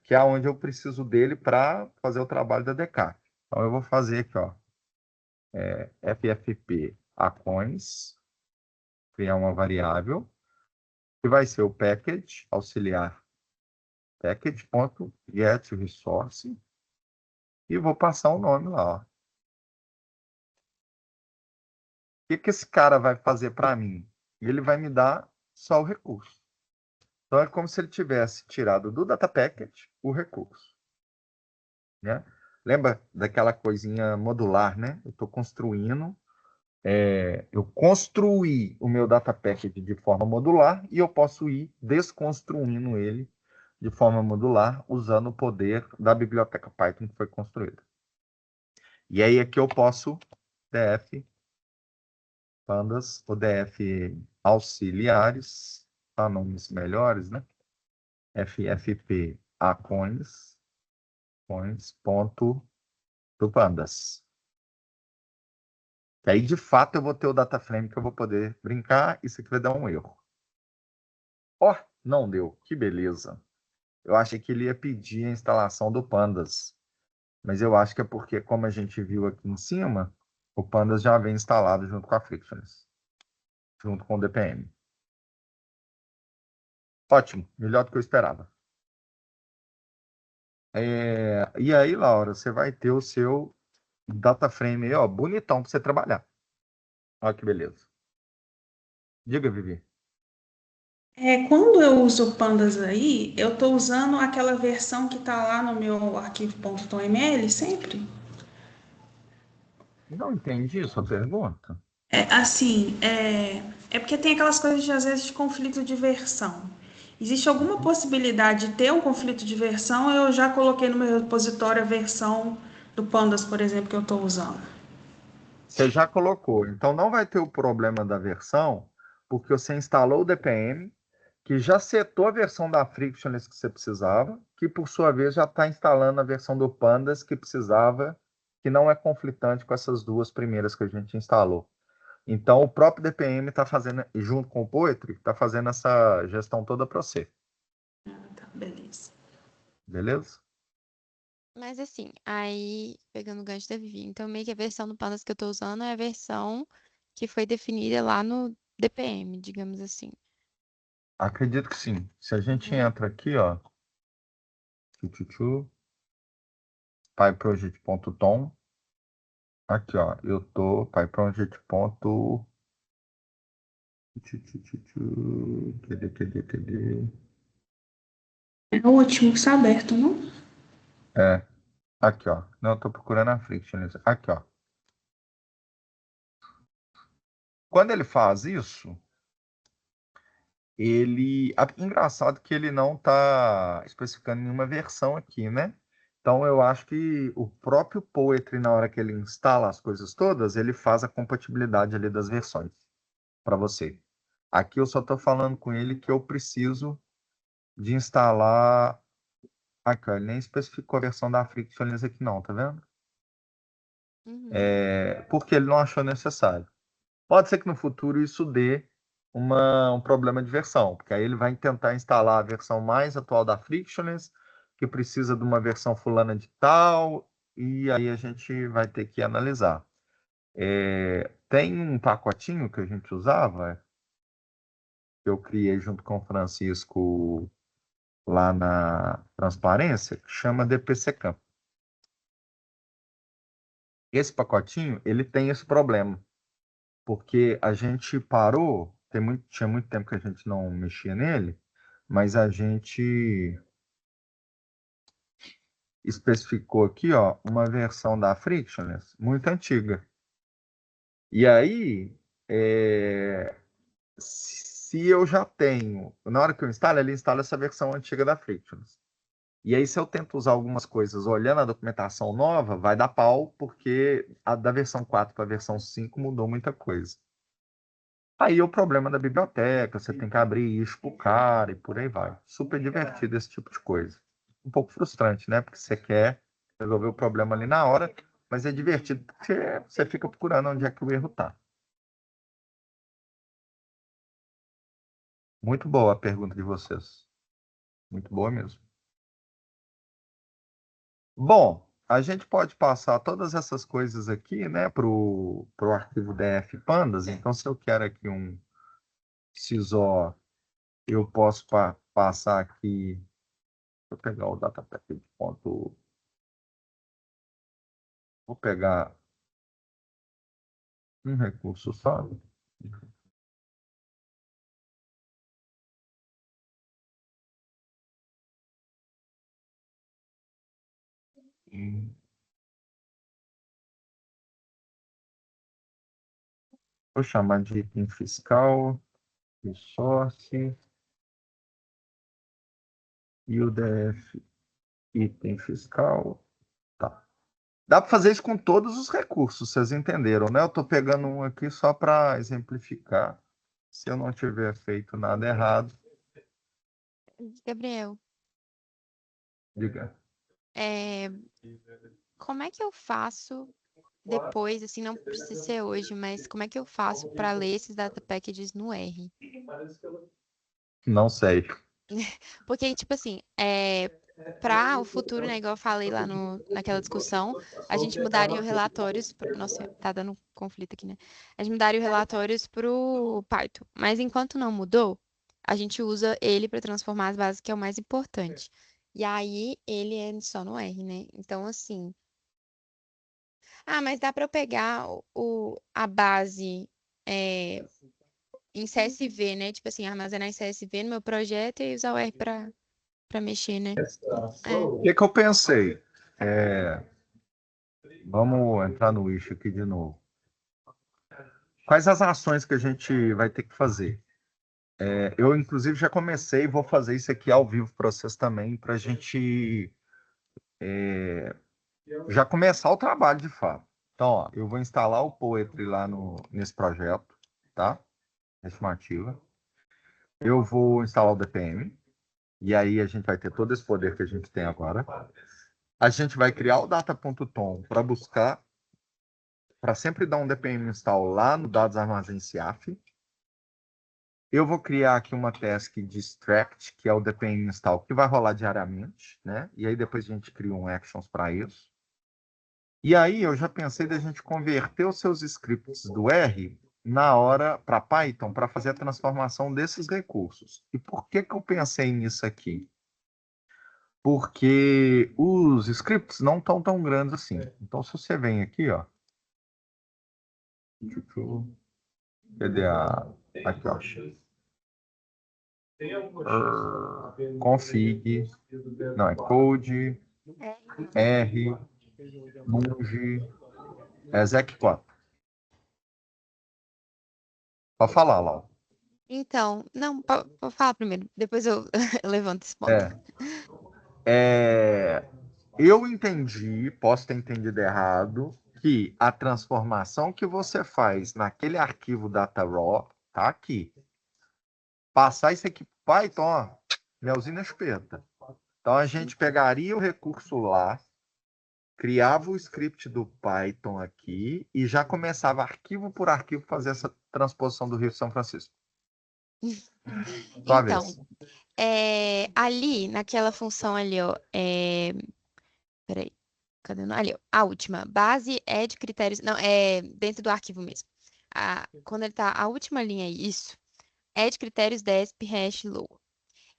que é onde eu preciso dele para fazer o trabalho da DK. Então, eu vou fazer aqui, ó, FFP Acoins, criar uma variável, que vai ser o package, auxiliar package.getResource, e vou passar o nome lá, ó. O que esse cara vai fazer para mim? Ele vai me dar só o recurso. Então, é como se ele tivesse tirado do data package o recurso, né? Lembra daquela coisinha modular, né? Eu estou construindo, eu construí o meu data package de forma modular e eu posso ir desconstruindo ele de forma modular usando o poder da biblioteca Python que foi construída. E aí aqui eu posso df pandas, o df auxiliares, para nomes melhores, né? ffp acoins, ponto do pandas. E aí, de fato, eu vou ter o data frame que eu vou poder brincar. Isso aqui vai dar um erro. Ó, não deu. Que beleza. Eu achei que ele ia pedir a instalação do pandas. Mas eu acho que é porque, como a gente viu aqui em cima, o pandas já vem instalado junto com a Frictionless, junto com o DPM. Ótimo, melhor do que eu esperava. E aí, Laura, você vai ter o seu data frame aí, ó, bonitão para você trabalhar. Olha que beleza. Diga, Vivi. Quando eu uso o Pandas aí, eu estou usando aquela versão que está lá no meu arquivo.toml sempre. Não entendi sua pergunta. É porque tem aquelas coisas de, às vezes, de conflito de versão. Existe alguma possibilidade de ter um conflito de versão? Eu já coloquei no meu repositório a versão do Pandas, por exemplo, que eu estou usando. Você já colocou. Então, não vai ter o problema da versão, porque você instalou o DPM, que já setou a versão da Frictionless que você precisava, que, por sua vez, já está instalando a versão do Pandas que precisava, que não é conflitante com essas duas primeiras que a gente instalou. Então, o próprio DPM está fazendo, junto com o Poetry, está fazendo essa gestão toda para você. Tá, beleza. Beleza? Mas assim, aí, pegando o gancho da Vivi, então meio que a versão do Pandas que eu tô usando é a versão que foi definida lá no DPM, digamos assim. Acredito que sim. Se a gente Uhum. entra aqui, ó, pyproject.tom, aqui, ó, eu tô pyproject. Cadê? É o último que está aberto, não? Aqui, ó. Não, eu tô procurando a Frictionless. Aqui, ó. Quando ele faz isso, engraçado que ele não está especificando nenhuma versão aqui, né? Então, eu acho que o próprio Poetry, na hora que ele instala as coisas todas, ele faz a compatibilidade ali das versões para você. Aqui eu só estou falando com ele que eu preciso de instalar Aqui, ó, ele nem especificou a versão da Frictionless aqui não, tá vendo? Uhum. Porque ele não achou necessário. Pode ser que no futuro isso dê um problema de versão, porque aí ele vai tentar instalar a versão mais atual da Frictionless, que precisa de uma versão fulana de tal, e aí a gente vai ter que analisar. Tem um pacotinho que a gente usava, que eu criei junto com o Francisco lá na Transparência, que chama DPCamp. Esse pacotinho, ele tem esse problema, porque a gente parou, tinha muito tempo que a gente não mexia nele, mas a gente especificou aqui, ó, uma versão da Frictionless muito antiga. E aí, se eu já tenho, na hora que eu instalo, ele instala essa versão antiga da Frictionless. E aí, se eu tento usar algumas coisas olhando a documentação nova, vai dar pau, porque a da versão 4 para a versão 5 mudou muita coisa. Aí é o problema da biblioteca, você tem que abrir isso pro cara e por aí vai. Super divertido esse tipo de coisa. Um pouco frustrante, né? Porque você quer resolver o problema ali na hora, mas é divertido porque você fica procurando onde é que o erro tá. Muito boa a pergunta de vocês. Muito boa mesmo. Bom, a gente pode passar todas essas coisas aqui, né, pro arquivo DF Pandas. Então, se eu quero aqui um CISO, eu posso passar aqui. Deixa eu pegar o datapack de ponto. Vou pegar um recurso só. Vou chamar de item fiscal, resource, e o DF item fiscal. Tá. Dá para fazer isso com todos os recursos, vocês entenderam, né? Eu estou pegando um aqui só para exemplificar. Se eu não tiver feito nada errado, Gabriel, diga. é, como é que eu faço depois, assim, não precisa ser hoje, mas como é que eu faço para ler esses data packages no R? Não sei. Porque, tipo assim, para o futuro, né, igual eu falei lá naquela discussão, a gente mudaria os relatórios. Nossa, tá dando conflito aqui, né? A gente mudaria os relatórios pro Python. Mas enquanto não mudou, a gente usa ele para transformar as bases, que é o mais importante. E aí, ele é só no R, né? Então, assim. Ah, mas dá para eu pegar a base em CSV, né? Tipo assim, armazenar em CSV no meu projeto e usar o R para mexer, né? O que eu pensei? Vamos entrar no issue aqui de novo. Quais as ações que a gente vai ter que fazer? Eu, inclusive, já comecei e vou fazer isso aqui ao vivo para vocês também, para a gente já começar o trabalho de fato. Então, ó, eu vou instalar o Poetry lá nesse projeto, tá? Estimativa. Eu vou instalar o DPM, e aí a gente vai ter todo esse poder que a gente tem agora. A gente vai criar o data.tom para buscar, para sempre dar um DPM install lá no dados armazém CIAF. Eu vou criar aqui uma task de extract, que é o DPM install, que vai rolar diariamente, né? E aí depois a gente cria um actions para isso. E aí eu já pensei da gente converter os seus scripts do R na hora para Python para fazer a transformação desses recursos. E por que eu pensei nisso aqui? Porque os scripts não estão tão grandes assim. Então, se você vem aqui, ó. Cadê a. Aqui, ó. Config. Não, é code. R. Munge. Exec4. Pode falar, Lau. Então, não, pode falar primeiro, depois eu levanto esse ponto. Eu entendi, posso ter entendido errado, que a transformação que você faz naquele arquivo data raw tá aqui. Passar isso aqui para Python, ó, melzinho na chupeta. Então, a gente pegaria o recurso lá, criava o script do Python aqui e já começava arquivo por arquivo fazer essa transposição do Rio São Francisco. Sua Então, vez. ali, naquela função ali, ó, peraí, cadê? Ali, ó, a última, base é de critérios, não, é dentro do arquivo mesmo. Quando ele tá, a última linha aí, isso, é de critérios desp hash loa.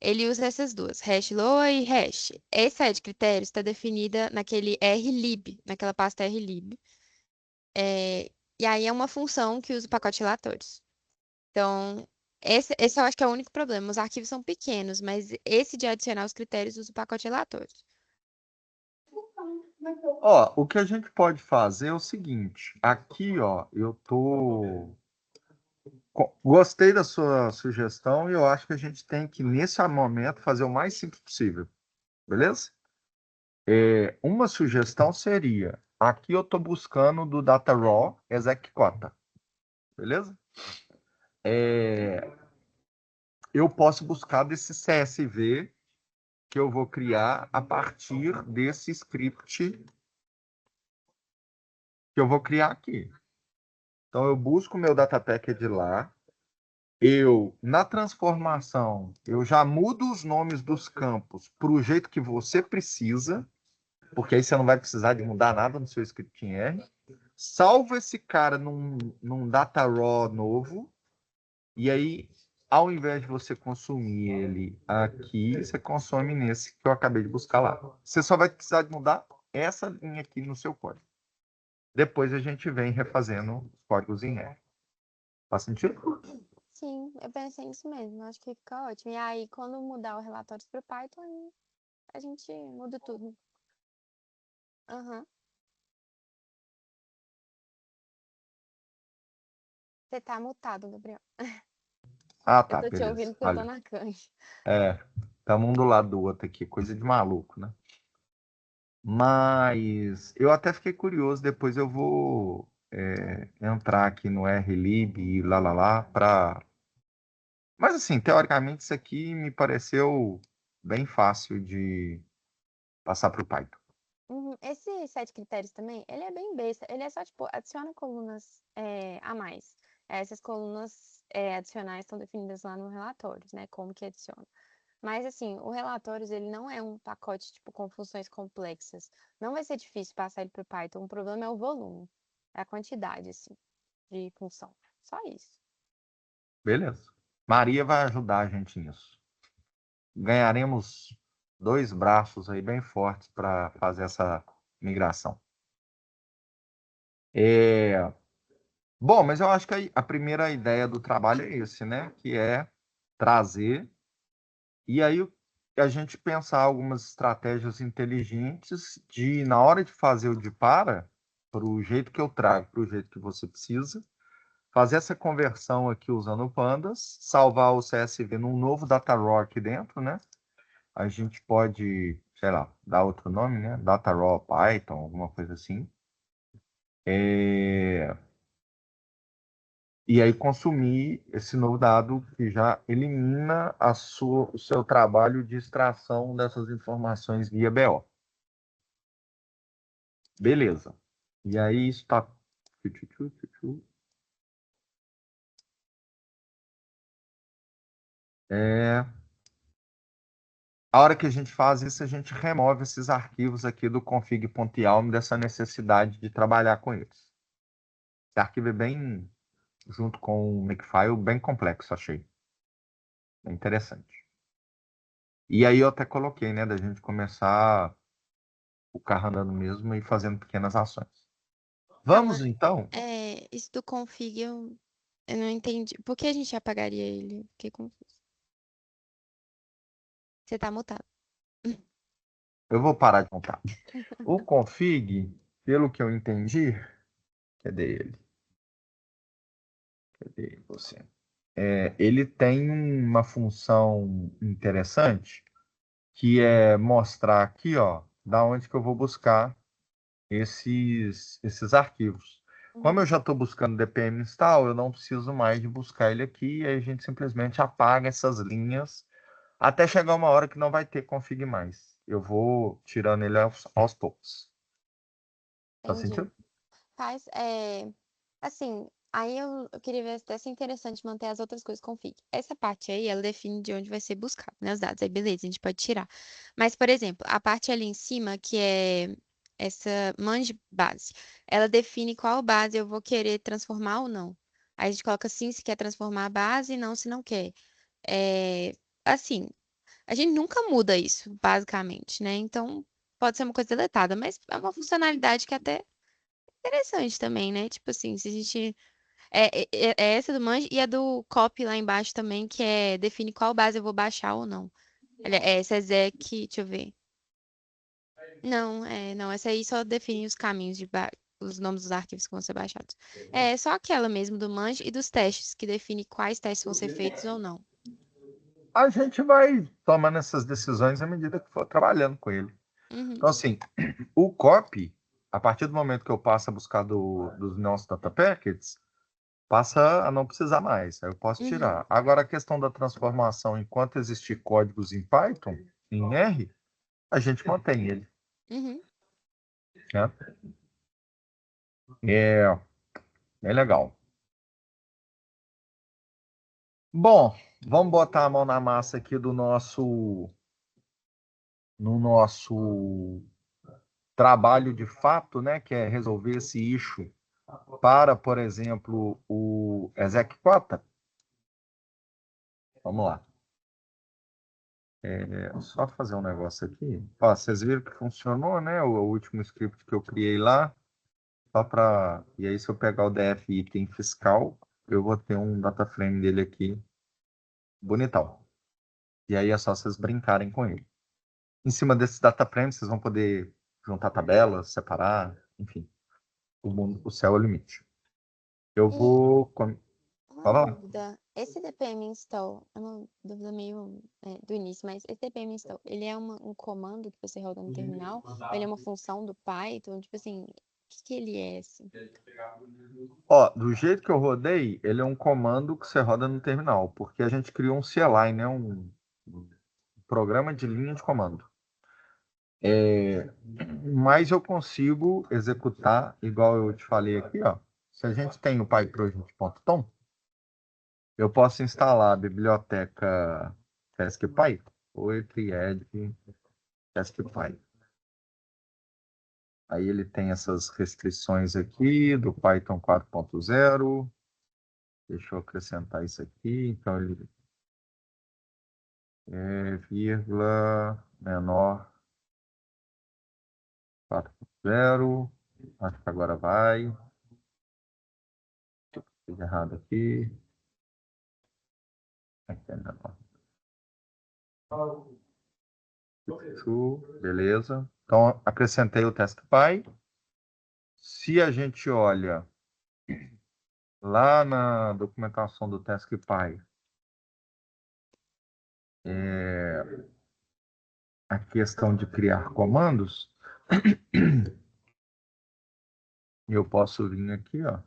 Ele usa essas duas, hash loa e hash. Essa é de critérios está definida naquele rlib, naquela pasta rlib. E aí é uma função que usa o pacote relatórios. Então, esse eu acho que é o único problema. Os arquivos são pequenos, mas esse de adicionar os critérios usa o pacote relatórios. Ó, o que a gente pode fazer é o seguinte. Aqui, ó, eu tô... Gostei da sua sugestão e eu acho que a gente tem que, nesse momento, fazer o mais simples possível. Beleza? Uma sugestão seria... Aqui eu estou buscando do data raw execcota. Beleza? Eu posso buscar desse CSV que eu vou criar a partir desse script que eu vou criar aqui. Então, eu busco o meu data package lá. Na transformação, eu já mudo os nomes dos campos para o jeito que você precisa, porque aí você não vai precisar de mudar nada no seu script em R. Salvo esse cara num data raw novo, e aí, ao invés de você consumir ele aqui, você consome nesse que eu acabei de buscar lá. Você só vai precisar de mudar essa linha aqui no seu código. Depois a gente vem refazendo os códigos em R. Faz sentido? Sim, eu pensei nisso mesmo. Acho que fica ótimo. E aí, quando mudar o relatório para o Python, aí a gente muda tudo. Aham. Você tá mutado, Gabriel. Ah, Eu tá, tô te beleza. ouvindo porque eu tô Olha, na cancha. estamos um do lado do outro aqui, coisa de maluco, né? Mas eu até fiquei curioso, depois eu vou entrar aqui no rlib e lá, para... Mas assim, teoricamente isso aqui me pareceu bem fácil de passar para o Python. Esse sete critérios também, ele é bem besta. Ele é só, tipo, adiciona colunas a mais. Essas colunas adicionais estão definidas lá no relatórios, né? Como que adiciona. Mas, assim, o relatórios, ele não é um pacote, tipo, com funções complexas. Não vai ser difícil passar ele para o Python. O problema é o volume, é a quantidade, assim, de função. Só isso. Beleza. Maria vai ajudar a gente nisso. Ganharemos 2 braços aí bem fortes para fazer essa migração. Bom, mas eu acho que a primeira ideia do trabalho é esse, né? Que é trazer e aí a gente pensar algumas estratégias inteligentes de, na hora de fazer o de para o jeito que eu trago, para o jeito que você precisa, fazer essa conversão aqui usando o Pandas, salvar o CSV num novo data raw aqui dentro, né? A gente pode, sei lá, dar outro nome, né? Data raw Python, alguma coisa assim. E aí consumir esse novo dado que já elimina o seu trabalho de extração dessas informações via BO. Beleza. E aí está... A hora que a gente faz isso, a gente remove esses arquivos aqui do config.yalm dessa necessidade de trabalhar com eles. Esse arquivo é bem, junto com o Makefile, bem complexo, achei. É interessante. E aí eu até coloquei, né, da gente começar o carro andando mesmo e fazendo pequenas ações. Vamos, então? Isso do config eu não entendi. Por que a gente apagaria ele? Fiquei confuso. Você tá mutado. Eu vou parar de montar. O config, pelo que eu entendi... Cadê ele? Cadê você? Ele tem uma função interessante, que é mostrar aqui, ó, da onde que eu vou buscar esses arquivos. Como eu já estou buscando dpm install, eu não preciso mais de buscar ele aqui, e aí a gente simplesmente apaga essas linhas até chegar uma hora que não vai ter config mais. eu vou tirando ele aos poucos. Faz Entendi. sentido? Faz, assim, aí eu queria ver se deve ser interessante manter as outras coisas config. Essa parte aí, ela define de onde vai ser buscado, né, os dados. Aí, beleza, a gente pode tirar. Mas, por exemplo, a parte ali em cima, que é essa mange base, ela define qual base eu vou querer transformar ou não. Aí a gente coloca sim se quer transformar a base, não se não quer. É, assim, a gente nunca muda isso, basicamente, né? Então, pode ser uma coisa deletada, mas é uma funcionalidade que até interessante também, né? Tipo assim, se a gente. É essa do Mange e a do copy lá embaixo também, que define qual base eu vou baixar ou não. Essa exec, deixa eu ver. Não, essa aí só define os caminhos os nomes dos arquivos que vão ser baixados. É só aquela mesmo do Mange e dos testes, que define quais testes vão ser feitos ou não. A gente vai tomando essas decisões à medida que for trabalhando com ele. Uhum, Então, assim, o copy, a partir do momento que eu passo a buscar dos nossos data packets, passa a não precisar mais. Aí eu posso uhum, tirar. Agora, a questão da transformação, enquanto existir códigos em Python, em R, a gente mantém ele. uhum. Né? É legal. Bom, vamos botar a mão na massa aqui no nosso trabalho de fato, né, que é resolver esse issue para, por exemplo, o execquota. Vamos lá. Só fazer um negócio aqui. Ó, vocês viram que funcionou, né? O último script que eu criei lá. Só para. E aí, se eu pegar o DF item fiscal, eu vou ter um data frame dele aqui bonitão. E aí é só vocês brincarem com ele. Em cima desses data frames, vocês vão poder juntar tabelas, separar, enfim. O céu é o limite. Eu E vou. uma Fala lá. dúvida, esse DPM install, é uma dúvida meio do início, mas esse DPM install, ele é um comando que você roda no terminal? Ou ele é uma função do Python? Tipo assim, o que ele é, assim? Ó, do jeito que eu rodei, ele é um comando que você roda no terminal, porque a gente criou um CLI, né? Um programa de linha de comando. Mas eu consigo executar, igual eu te falei aqui, ó. Se a gente tem o PyProject.tom, eu posso instalar a biblioteca TaskPy, Poetry, Edge, TaskPy. Aí ele tem essas restrições aqui do Python 4.0. Deixa eu acrescentar isso aqui. Então, ele vírgula menor 4.0. Acho que agora vai. Fiz errado aqui. Aqui é menor. Beleza. Então, acrescentei o TestPy. Se a gente olha lá na documentação do TestPy, a questão de criar comandos, eu posso vir aqui, ó,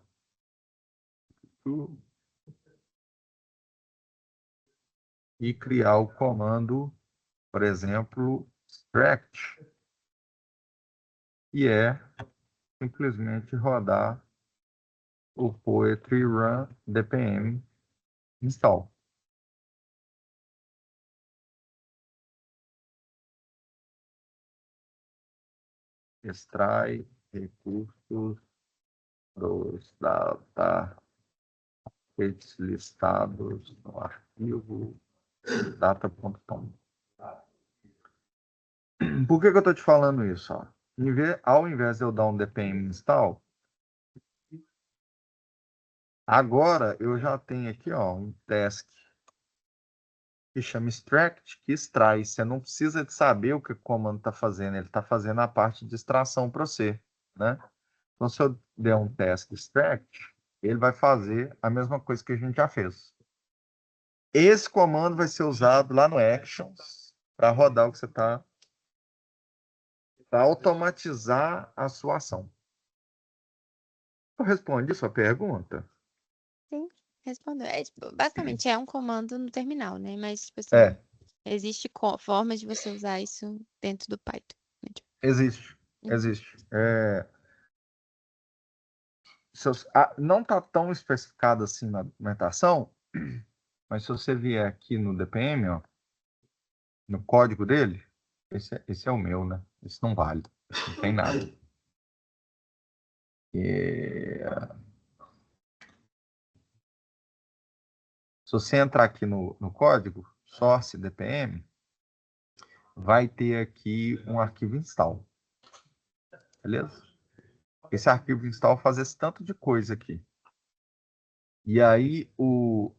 e criar o comando, por exemplo, extract, que é simplesmente rodar o Poetry Run DPM install. Extrai recursos dos data listados no arquivo data.tom. Por que eu estou te falando isso? Ó? Ao invés de eu dar um dpm install, agora eu já tenho aqui ó, um task que chama extract, que extrai. Você não precisa de saber o que o comando está fazendo, ele está fazendo a parte de extração para você. Né? Então, se eu der um task extract, ele vai fazer a mesma coisa que a gente já fez. Esse comando vai ser usado lá no Actions para rodar o que você está, para automatizar a sua ação. Eu respondi sua pergunta? Sim, respondeu. Tipo, basicamente é um comando no terminal, né? Mas, tipo assim, É. Existe formas de você usar isso dentro do Python, né? Existe. Não está tão especificado assim na documentação, mas se você vier aqui no DPM, ó, no código dele, esse é o meu, né? Esse não vale, não tem nada. Se você entrar aqui no código, source DPM, vai ter aqui um arquivo install. Beleza? Esse arquivo install faz esse tanto de coisa aqui. E aí,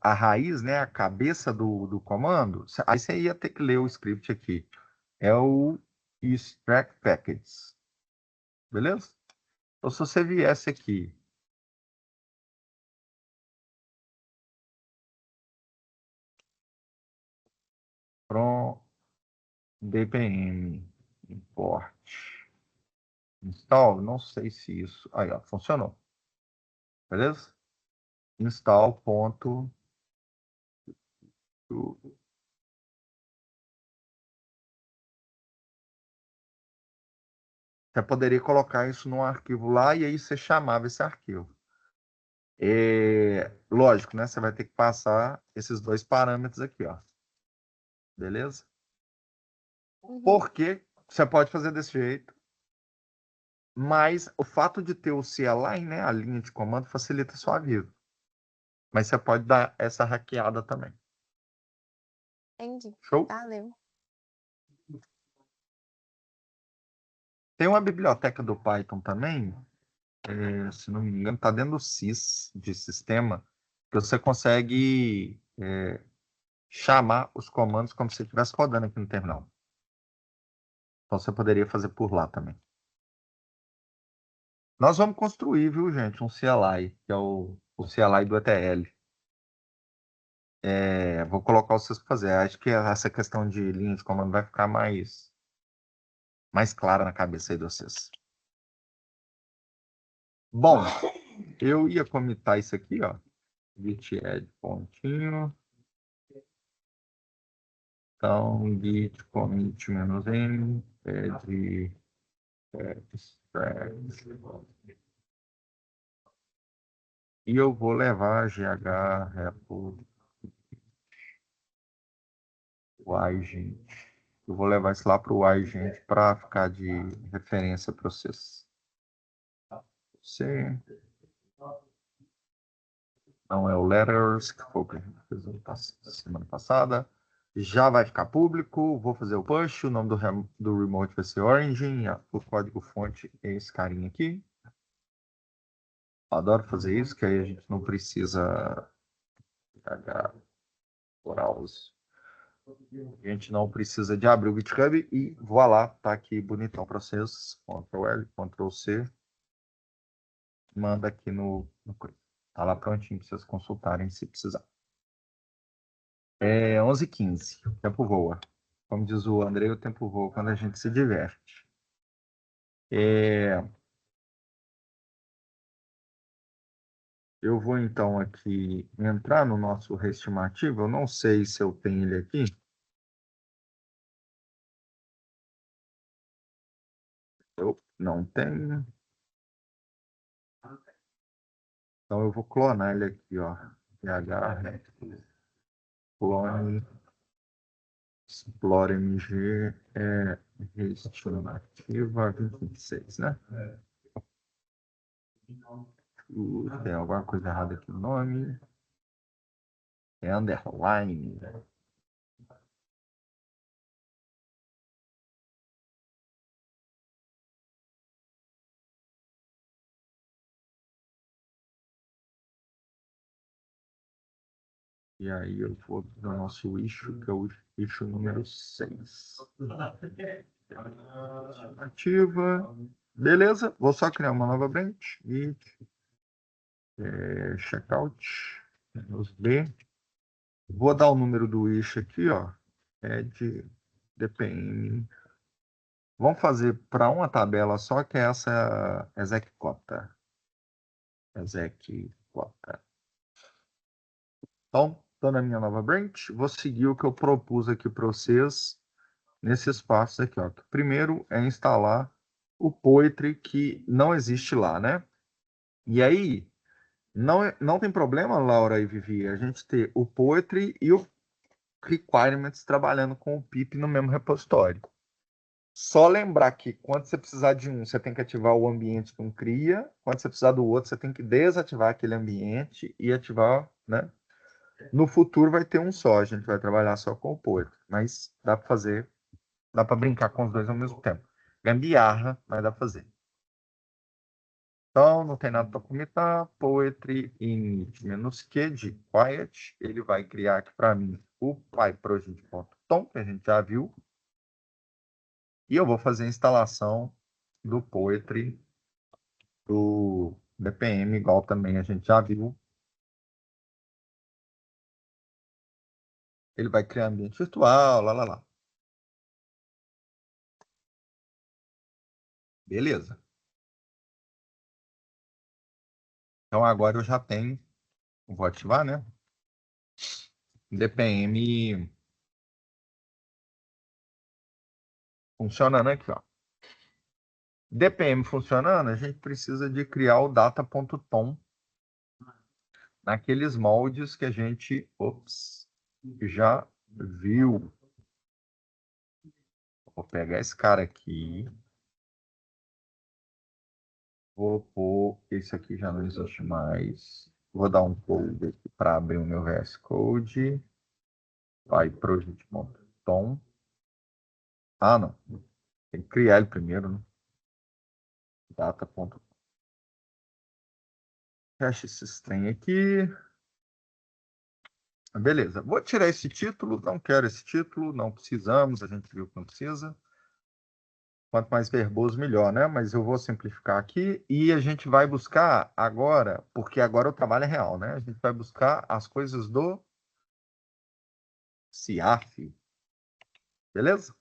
a raiz, né, a cabeça do comando, aí você ia ter que ler o script aqui. É o extract packets. Beleza? Então, se você viesse aqui from dpm import install, não sei se isso... Aí, ó, funcionou. Beleza? Install ponto... Você poderia colocar isso num arquivo lá e aí você chamava esse arquivo. Lógico, né? Você vai ter que passar esses dois parâmetros aqui, ó. Beleza? Porque você pode fazer desse jeito, mas o fato de ter o CLI, né, a linha de comando, facilita a sua vida. Mas você pode dar essa hackeada também. Entendi. Show? Valeu. Tem uma biblioteca do Python também, se não me engano, está dentro do sys, de sistema, que você consegue chamar os comandos como se estivesse rodando aqui no terminal. Então você poderia fazer por lá também. Nós vamos construir, viu, gente, um CLI, que é o CLI do ETL. Vou colocar vocês para fazer. Acho que essa questão de linha de comando vai ficar mais clara na cabeça aí de vocês. Bom, eu ia comitar isso aqui, ó. Git add pontinho. Então, git commit -n, add extract. E eu vou levar gh repo gente. Eu vou levar isso lá para o gente para ficar de referência para vocês. Você não é o letters, que foi o que a gente fez semana passada. Já vai ficar público. Vou fazer o push. O nome do remote vai ser Origin. O código fonte é esse carinha aqui. Adoro fazer isso, que aí a gente não precisa browse. A gente não precisa de abrir o GitHub e voa lá, tá aqui bonitão para vocês. Ctrl L, Ctrl C. Manda aqui no tá lá prontinho para vocês consultarem se precisar. 11h15, o tempo voa. Como diz o André, o tempo voa quando a gente se diverte. Eu vou então aqui entrar no nosso REST estimativo. Eu não sei se eu tenho ele aqui. Eu não tenho. Então eu vou clonar ele aqui, ó. Clone Explore MG estimativa 26, né? Tem alguma coisa errada aqui no nome. É underline. E aí eu vou no nosso issue, que é o issue número 6. Ativa. Beleza, vou só criar uma nova branch. E checkout. -b. Vou dar o número do issue aqui, ó. É de DPM. Vamos fazer para uma tabela só, que é essa execcota. Execcota. Então, Estou na minha nova branch, vou seguir o que eu propus aqui para vocês nesses passos aqui, ó. Primeiro é instalar o Poetry que não existe lá, né? E aí, não tem problema, Laura e Vivi, a gente ter o Poetry e o Requirements trabalhando com o pip no mesmo repositório. Só lembrar que quando você precisar de um, você tem que ativar o ambiente com cria. Quando você precisar do outro, você tem que desativar aquele ambiente e ativar, né? No futuro vai ter um só, a gente vai trabalhar só com o Poetry, mas dá para fazer, dá para brincar com os dois ao mesmo tempo. Gambiarra, mas dá para fazer. Então, não tem nada para comitar. Poetry init-q de quiet. Ele vai criar aqui para mim o pyproject.tom, que a gente já viu. E eu vou fazer a instalação do Poetry do BPM, igual também a gente já viu. Ele vai criar ambiente virtual, lá. Beleza. Então, agora eu já tenho, vou ativar, né? DPM funcionando aqui, ó. DPM funcionando, a gente precisa de criar o data.tom naqueles moldes que a gente, já viu. Vou pegar esse cara aqui. Vou pôr, esse aqui já não existe mais. Vou dar um code aqui para abrir o meu VS Code. Vai project.tom. Ah, não. Tem que criar ele primeiro, né? Data.tom. Fecha esse trem aqui. Beleza. Vou tirar esse título. Não quero esse título. Não precisamos. A gente viu que não precisa. Quanto mais verboso, melhor, né? Mas eu vou simplificar aqui e a gente vai buscar agora, porque agora o trabalho é real, né? A gente vai buscar as coisas do CIAF. Beleza?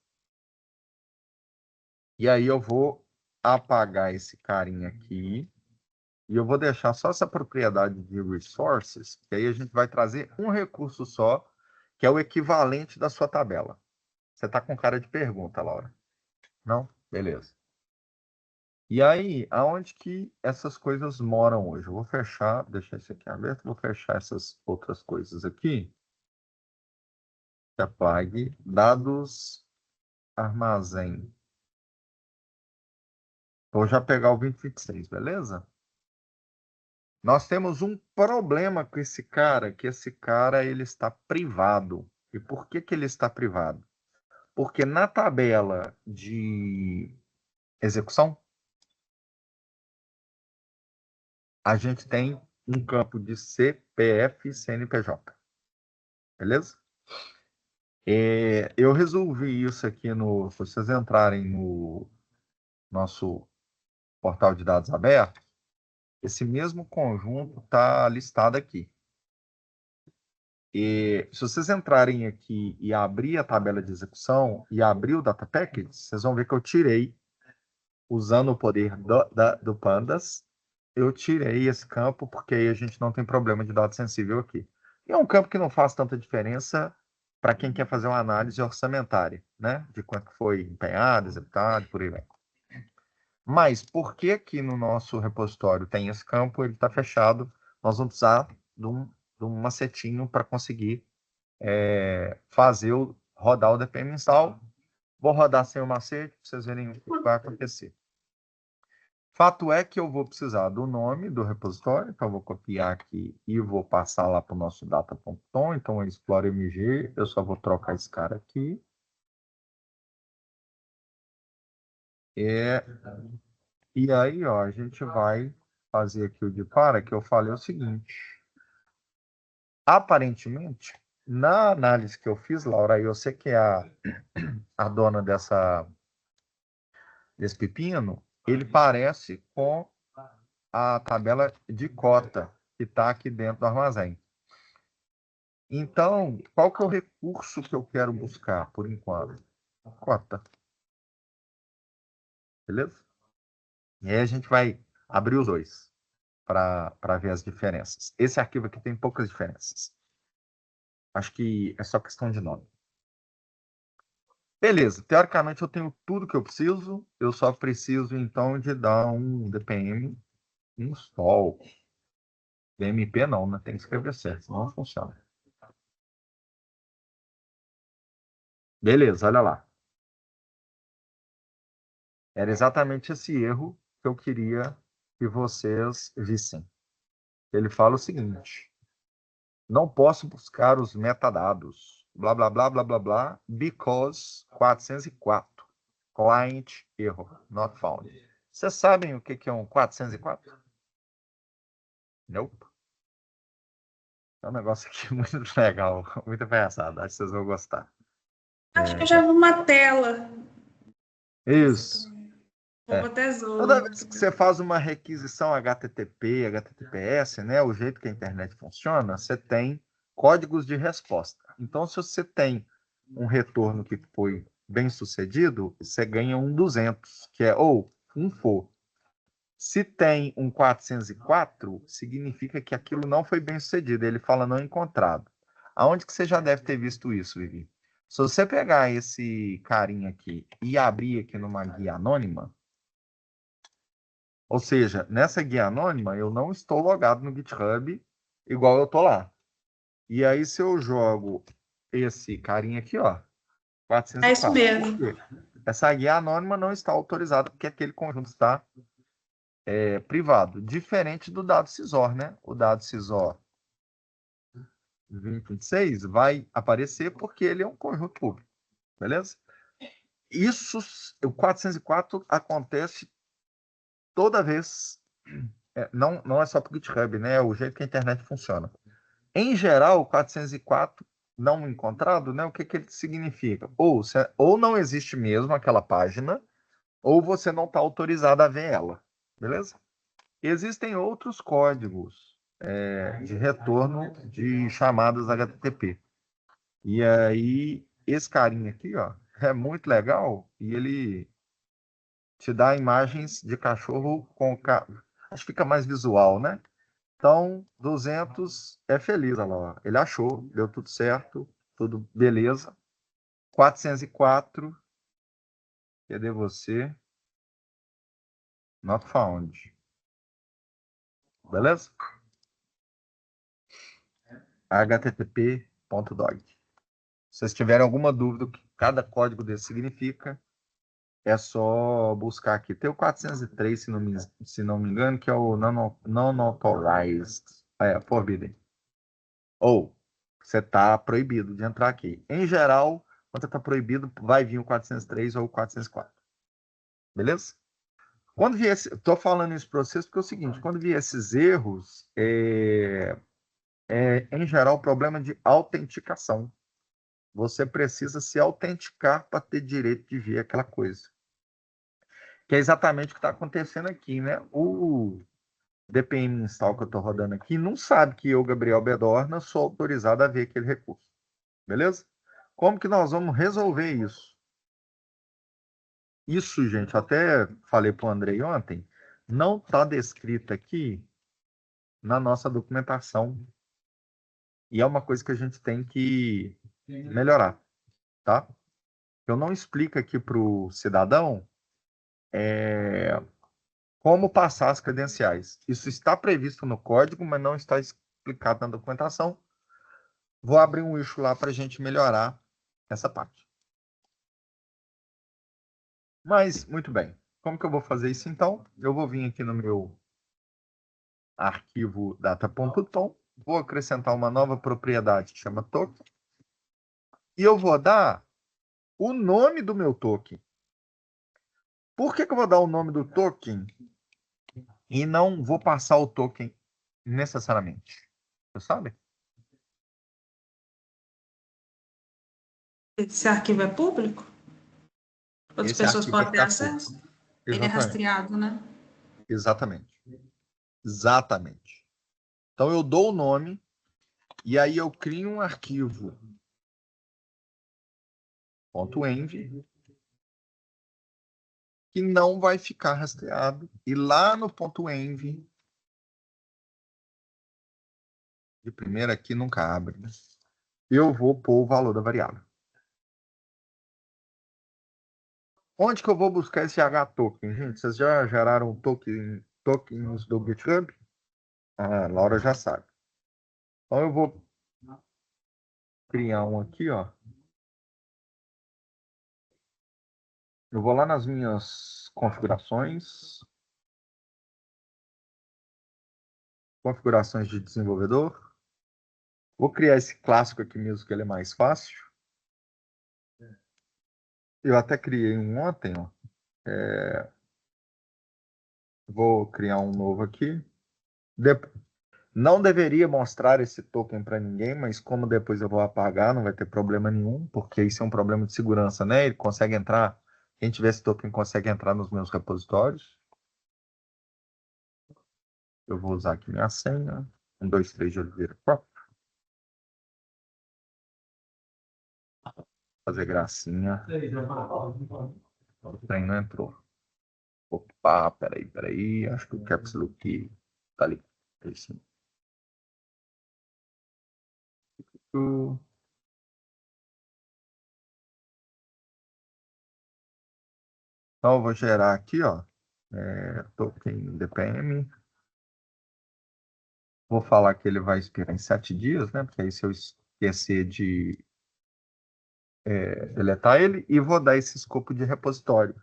E aí eu vou apagar esse carinha aqui e eu vou deixar só essa propriedade de resources, que aí a gente vai trazer um recurso só, que é o equivalente da sua tabela. Você está com cara de pergunta, Laura? Não? Beleza. E aí, aonde que essas coisas moram hoje? Eu vou fechar, deixar isso aqui aberto, vou fechar essas outras coisas aqui. Apague dados armazém. Vou já pegar o 2026, beleza? Nós temos um problema com esse cara, que esse cara ele está privado. E por que que ele está privado? Porque na tabela de execução, a gente tem um campo de CPF e CNPJ. Beleza? Eu resolvi isso aqui no. Se vocês entrarem no nosso portal de dados aberto, esse mesmo conjunto está listado aqui. E se vocês entrarem aqui e abrir a tabela de execução e abrir o Data Package, vocês vão ver que eu tirei, usando o poder do Pandas, eu tirei esse campo, porque aí a gente não tem problema de dado sensível aqui. E é um campo que não faz tanta diferença para quem quer fazer uma análise orçamentária, né? De quanto foi empenhado, executado, por aí vai. Mas por que que no nosso repositório tem esse campo, ele está fechado, nós vamos precisar de um macetinho para conseguir rodar o DPM install. Vou rodar sem o macete, para vocês verem o que vai acontecer. Fato é que eu vou precisar do nome do repositório, então eu vou copiar aqui e vou passar lá para o nosso data.tom, então explore MG, eu só vou trocar esse cara aqui. E aí, ó, a gente vai fazer aqui o de para, que eu falei o seguinte. Aparentemente, na análise que eu fiz, Laura, e você que é a dona desse pepino, ele parece com a tabela de cota que está aqui dentro do armazém. Então, qual que é o recurso que eu quero buscar por enquanto? Cota. Beleza? E aí a gente vai abrir os dois para ver as diferenças. Esse arquivo aqui tem poucas diferenças. Acho que é só questão de nome. Beleza, teoricamente eu tenho tudo que eu preciso, eu só preciso então de dar um DPM install. DMP não, né? Tem que escrever certo, senão não funciona. Beleza, olha lá. Era exatamente esse erro que eu queria que vocês vissem. Ele fala o seguinte: não posso buscar os metadados, blá, blá, blá, blá, blá, blá, because 404. Client error, not found. Vocês sabem o que é um 404? Nope. É um negócio aqui muito legal, muito engraçado. Acho que vocês vão gostar. Acho que eu já vi uma tela. Isso. Vou até Toda zoar. vez que você faz uma requisição HTTP, HTTPS, né, o jeito que a internet funciona, você tem códigos de resposta. Então, se você tem um retorno que foi bem sucedido, você ganha um 200, que é ou um for. Se tem um 404, significa que aquilo não foi bem sucedido. Ele fala não encontrado. Aonde que você já deve ter visto isso, Vivi? Se você pegar esse carinha aqui e abrir aqui numa guia anônima, ou seja, nessa guia anônima eu não estou logado no GitHub igual eu tô lá. E aí se eu jogo esse carinha aqui, ó, É isso 404. mesmo. Por quê? Essa guia anônima não está autorizada porque aquele conjunto está privado, diferente do dado CISOR, né? O dado CISOR 2026 vai aparecer porque ele é um conjunto público, beleza? Isso, o 404 acontece toda vez, não é só para o GitHub, né? É o jeito que a internet funciona. Em geral, o 404 não encontrado, né? O que ele significa? Ou não existe mesmo aquela página, ou você não está autorizado a ver ela, beleza? Existem outros códigos de retorno de chamadas HTTP. E aí, esse carinha aqui, ó, é muito legal e ele te dá imagens de cachorro com... Acho que fica mais visual, né? Então, 200 é feliz, olha lá, ó. Ele achou, deu tudo certo, tudo beleza. 404, cadê você? Not found. Beleza? http.dog. Se vocês tiverem alguma dúvida do que cada código desse significa, é só buscar aqui. Tem o 403, se não me engano, que é o non-authorized, forbidden. Ou você está proibido de entrar aqui. Em geral, quando você está proibido, vai vir o 403 ou o 404. Beleza? Quando vier estou falando isso para vocês porque é o seguinte, quando vier esses erros, em geral, problema de autenticação. Você precisa se autenticar para ter direito de ver aquela coisa. Que é exatamente o que está acontecendo aqui, né? O DPM install que eu estou rodando aqui não sabe que eu, Gabriel Bedorna, sou autorizado a ver aquele recurso. Beleza? Como que nós vamos resolver isso? Isso, gente, até falei para o Andrei ontem, não está descrito aqui na nossa documentação. E é uma coisa que a gente tem que melhorar, tá? Eu não explico aqui para o cidadão como passar as credenciais. Isso está previsto no código, mas não está explicado na documentação. Vou abrir um issue lá para a gente melhorar essa parte. Mas, muito bem. Como que eu vou fazer isso, então? Eu vou vir aqui no meu arquivo data.tom, vou acrescentar uma nova propriedade que chama token, e eu vou dar o nome do meu token. Por que eu vou dar o nome do token e não vou passar o token necessariamente? Você sabe? Esse arquivo é público? Outras Esse pessoas arquivo vai podem ter ficar acesso? público. Ele é Exatamente. rastreado, né? Exatamente. Exatamente. Então eu dou o nome e aí eu crio um arquivo .env que não vai ficar rastreado e lá no .env de primeira aqui nunca abre, né? eu vou pôr o valor da variável. Onde que eu vou buscar esse HToken? Gente, vocês já geraram tokens do GitHub? A Laura já sabe. Então eu vou criar um aqui, ó. Eu vou lá nas minhas configurações de desenvolvedor. Vou criar esse clássico aqui mesmo, que ele é mais fácil. Eu até criei um ontem, ó. Vou criar um novo aqui. Não deveria mostrar esse token para ninguém, mas como depois eu vou apagar, não vai ter problema nenhum, porque isso é um problema de segurança, né? Ele consegue entrar, quem tiver esse token consegue entrar nos meus repositórios. Eu vou usar aqui minha senha. 1, 2, 3 de Oliveira. Fazer gracinha. O trem não entrou. Opa, peraí. Acho que o Caps Look tá ali. Esse. Então, eu vou gerar aqui, ó, token DPM. Vou falar que ele vai expirar em 7 dias, né? Porque aí se eu esquecer de deletar ele, e vou dar esse escopo de repositório.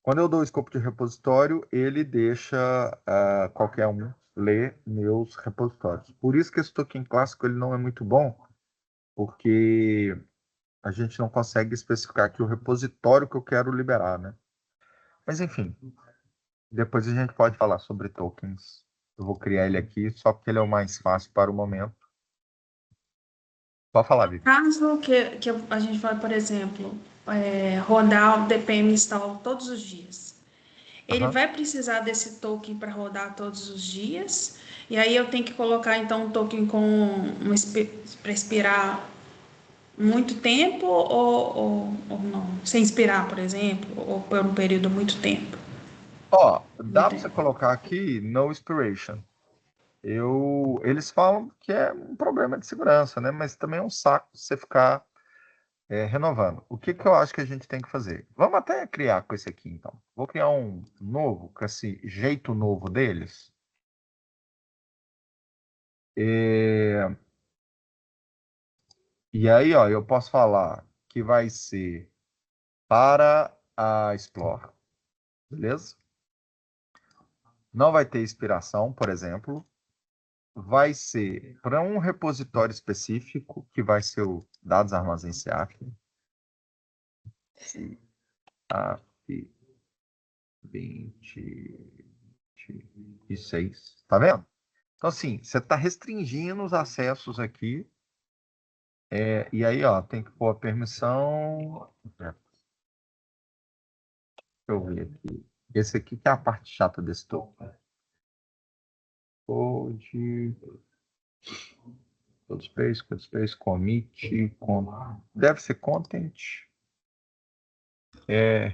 Quando eu dou o escopo de repositório, ele deixa qualquer um ler meus repositórios. Por isso que esse token clássico ele não é muito bom, porque a gente não consegue especificar aqui o repositório que eu quero liberar, né? Mas enfim, depois a gente pode falar sobre tokens. Eu vou criar ele aqui, só porque ele é o mais fácil para o momento. Pode falar, Vivi. Caso que a gente vai, por exemplo, rodar o DPM install todos os dias. Ele Aham. vai precisar desse token para rodar todos os dias. E aí eu tenho que colocar, então, um token para expirar muito tempo ou não? Sem expirar, por exemplo, ou por um período muito tempo. Ó, dá para você colocar aqui no expiration. Eles falam que é um problema de segurança, né? Mas também é um saco você ficar renovando. O que eu acho que a gente tem que fazer? Vamos até criar com esse aqui, então. Vou criar um novo, com esse jeito novo deles. E aí, ó, eu posso falar que vai ser para a Explore, beleza? Não vai ter expiração, por exemplo. Vai ser para um repositório específico, que vai ser o dados armazém CAF. CAF 2026. Tá vendo? Então, assim, você está restringindo os acessos aqui. E aí, ó, tem que pôr a permissão. Deixa eu ver aqui. Esse aqui que é a parte chata desse token. Code space, commit, deve ser content,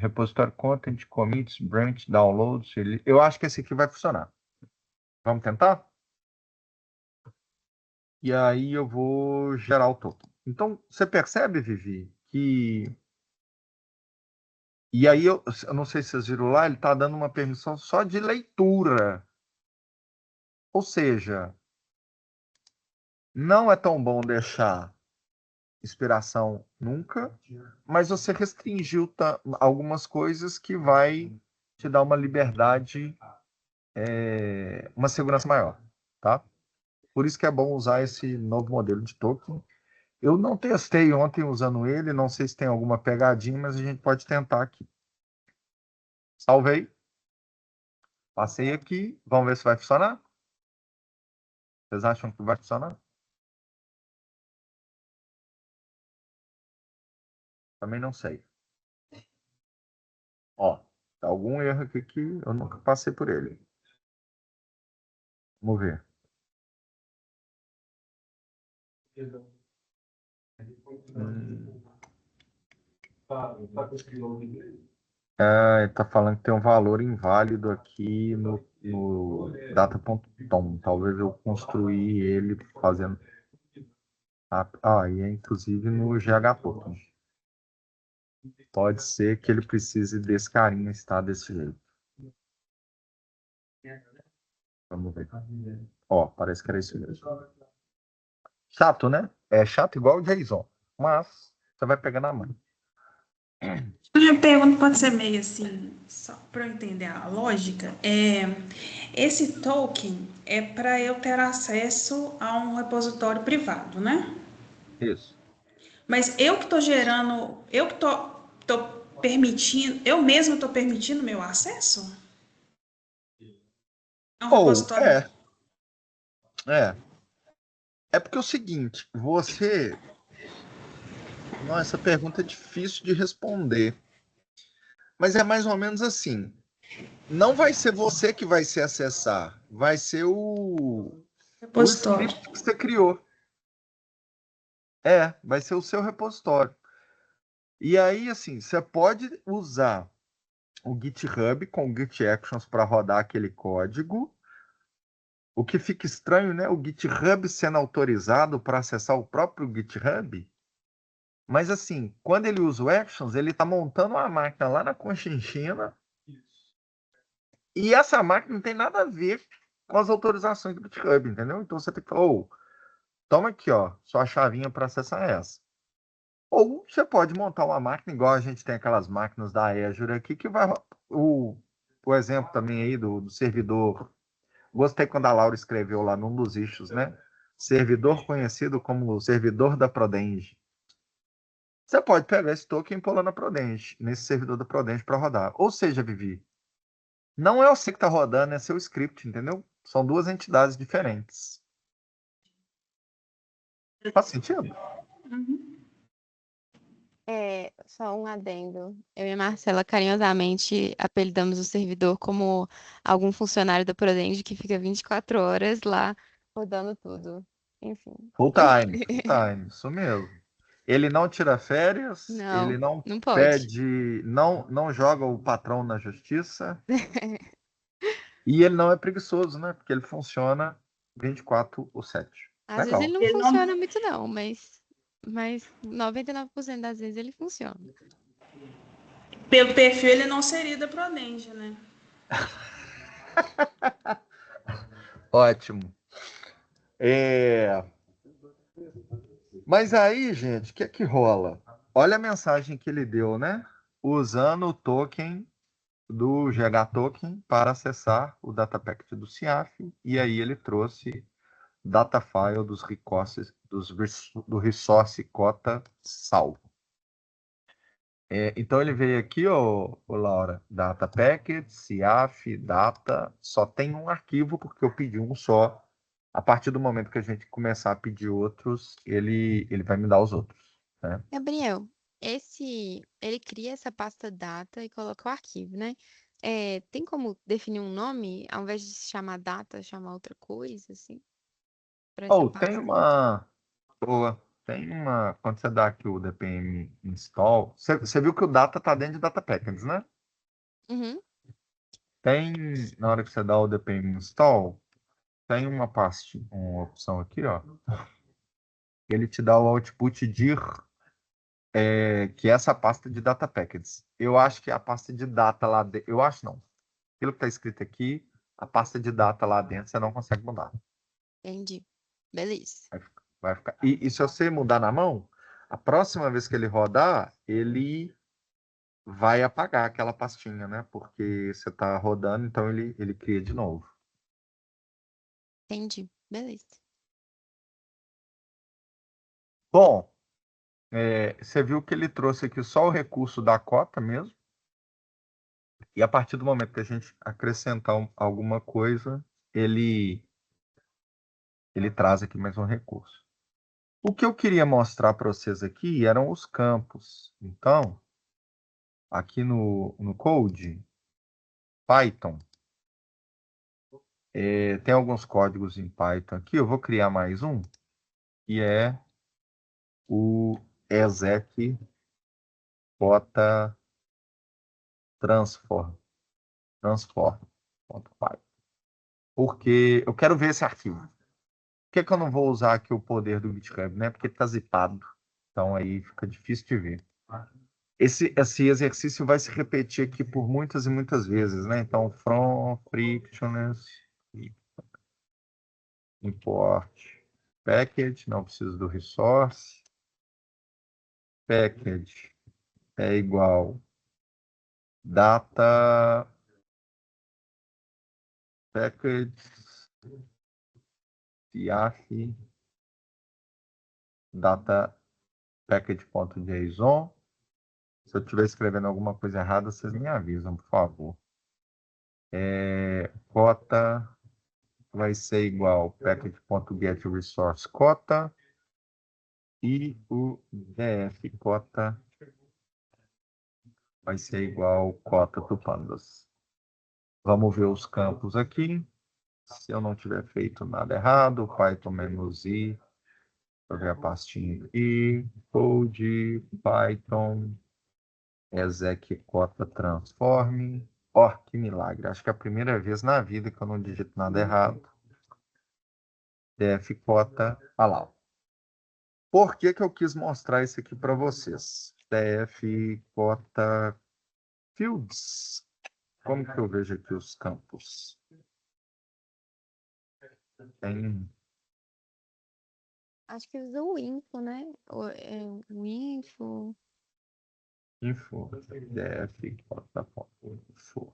repositório content, commits, branch, downloads. Eu acho que esse aqui vai funcionar. Vamos tentar? E aí eu vou gerar o token. Então, você percebe, Vivi, que... E aí, eu não sei se vocês viram lá, ele está dando uma permissão só de leitura. Ou seja, não é tão bom deixar expiração nunca, mas você restringiu algumas coisas que vai te dar uma liberdade, uma segurança maior, tá? Por isso que é bom usar esse novo modelo de token. Eu não testei ontem usando ele, não sei se tem alguma pegadinha, mas a gente pode tentar aqui. Salvei. Passei aqui. Vamos ver se vai funcionar. Vocês acham que vai funcionar? Também não sei. Ó, tá algum erro aqui que eu nunca passei por ele. Vamos ver. Ele tá falando que tem um valor inválido aqui no data.tom. Talvez eu construí ele fazendo... E é inclusive no GH pode ser que ele precise desse carinha estar desse jeito. Vamos ver. Ó, parece que era isso mesmo. Chato, né? É chato igual o JSON, mas você vai pegar na mão. Minha pergunta pode ser meio assim, só para eu entender a lógica. Esse token é para eu ter acesso a um repositório privado, né? Isso. Mas eu que estou gerando, eu que tô permitindo, eu mesmo estou permitindo meu acesso? É um Ou, repositório. é. É porque é o seguinte, você. Nossa, essa pergunta é difícil de responder. Mas é mais ou menos assim. Não vai ser você que vai se acessar, vai ser o Repositório. script que você criou. Vai ser o seu repositório. E aí, assim, você pode usar o GitHub com o Git Actions para rodar aquele código. O que fica estranho, né? O GitHub sendo autorizado para acessar o próprio GitHub. Mas, assim, quando ele usa o Actions, ele está montando uma máquina lá na Conchinchina. E essa máquina não tem nada a ver com as autorizações do GitHub, entendeu? Então você tem que falar, toma aqui, ó, sua chavinha para acessar essa. Ou você pode montar uma máquina, igual a gente tem aquelas máquinas da Azure aqui, que vai. O exemplo também aí do servidor. Gostei quando a Laura escreveu lá num dos issues, né? Servidor conhecido como o servidor da Prodigy. Você pode pegar esse token e pôr lá na Prodigy, nesse servidor da Prodigy para rodar. Ou seja, Vivi, não é você que está rodando, é seu script, entendeu? São duas entidades diferentes. Faz sentido? Uhum. Só um adendo. Eu e a Marcela carinhosamente apelidamos o servidor como algum funcionário da Prudential que fica 24 horas lá rodando tudo. Enfim. Full time, isso mesmo. Ele não tira férias, ele Não, não não pode. pede, não joga o patrão na justiça e ele não é preguiçoso, né? Porque ele funciona 24/7. Às vezes ele Legal. não Ele funciona não, muito não, mas 99% das vezes ele funciona. pelo perfil, ele não seria da Prudential, né? Ótimo. Mas aí, gente, o que é que rola? Olha a mensagem que ele deu, né? Usando o token do GH Token para acessar o data packet do CIAF, e aí ele trouxe data file do resource cota salvo. Então ele veio aqui, Laura, data packet, CIAF, data, só tem um arquivo porque eu pedi um só. A partir do momento que a gente começar a pedir outros, ele vai me dar os outros, né? Gabriel, ele cria essa pasta data e coloca o arquivo, né? Tem como definir um nome, ao invés de se chamar data, chamar outra coisa, assim, para essa Tem pasta? uma boa, quando você dá aqui o dpm install, você viu que o data está dentro de data packages, né? Uhum, Tem, na hora que você dá o dpm install, tem uma opção aqui, ó. Ele te dá o output dir, que é essa pasta de data packages. Eu acho que a pasta de data lá dentro, eu acho não. Aquilo que está escrito aqui, a pasta de data lá dentro você não consegue mudar. entendi. Beleza. Vai ficar. E se você mudar na mão, a próxima vez que ele rodar, ele vai apagar aquela pastinha, né? Porque você está rodando, então ele cria de novo. Entendi. Beleza. Bom, você viu que ele trouxe aqui só o recurso da cota mesmo. E a partir do momento que a gente acrescentar alguma coisa, ele traz aqui mais um recurso. O que eu queria mostrar para vocês aqui eram os campos. Então, aqui no Code, Python, tem alguns códigos em Python aqui. Eu vou criar mais um, que é o exec bota transform.py. Porque eu quero ver esse arquivo. que eu não vou usar aqui o poder do GitHub, né? Porque tá zipado. Então aí fica difícil de ver. Esse exercício vai se repetir aqui por muitas e muitas vezes, né? Então, from frictionless import package, não preciso do resource. Package é igual data package CIAF data package.json. Se eu estiver escrevendo alguma coisa errada, vocês me avisam, por favor. Cota vai ser igual package.getResource cota e o df cota vai ser igual cota do pandas. Vamos ver os campos aqui. Se eu não tiver feito nada errado, Python-i, para ver a pastinha aqui, code, Python, exec cota transform. Ó, que milagre. Acho que é a primeira vez na vida que eu não digito nada errado. Df cota, olha lá. Por que eu quis mostrar isso aqui para vocês? Df cota fields. Como que eu vejo aqui os campos? Tem Acho que usa o info, né? O info. info, df cota info.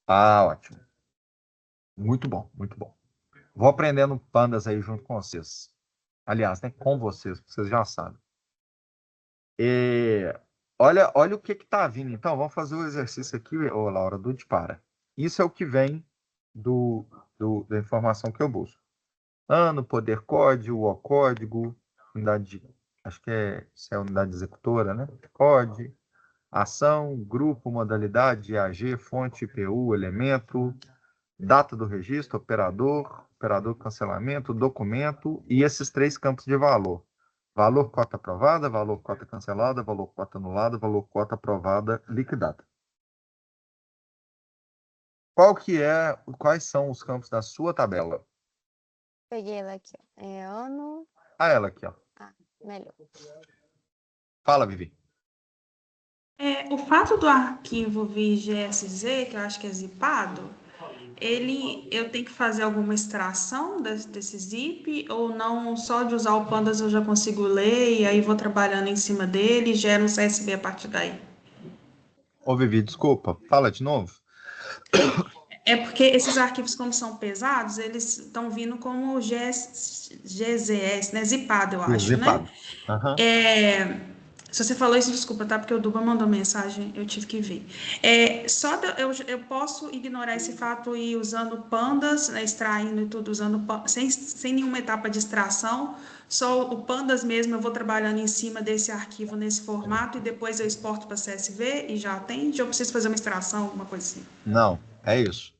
Ah, ótimo. Muito bom, muito bom. Vou aprendendo pandas aí junto com vocês. Aliás, né, com vocês, vocês já sabem. Olha o que está vindo. Então, vamos fazer o exercício aqui, ô Laura, do dispara. Isso é o que vem da informação que eu busco. Ano, poder código, o código, unidade, acho que isso é a unidade executora, né? Code, ação, grupo, modalidade, AG, fonte, IPU, elemento, data do registro, operador cancelamento, documento e esses 3 campos de valor. Valor cota aprovada, valor cota cancelada, valor cota anulada, valor cota aprovada liquidada. Quais são os campos da sua tabela? Peguei ela aqui, ó. É ano. Ah, ela aqui, ó. Ah, melhor. Fala, Vivi. O fato do arquivo vir GSZ, que eu acho que é zipado, eu tenho que fazer alguma extração desse zip, ou não, só de usar o pandas eu já consigo ler, e aí vou trabalhando em cima dele e gero um CSV a partir daí. Ô, Vivi, desculpa. Fala de novo. É porque esses arquivos, como são pesados, eles estão vindo como GZS, né? Zipado, eu acho, né? Zipado. Aham. Se você falou isso, desculpa, tá? Porque o Duba mandou mensagem, eu tive que ver. Eu posso ignorar esse fato e ir usando pandas, né, extraindo e tudo, sem nenhuma etapa de extração, só o pandas mesmo, eu vou trabalhando em cima desse arquivo nesse formato e depois eu exporto para CSV e já atende, ou eu preciso fazer uma extração, alguma coisa assim? Não, é isso.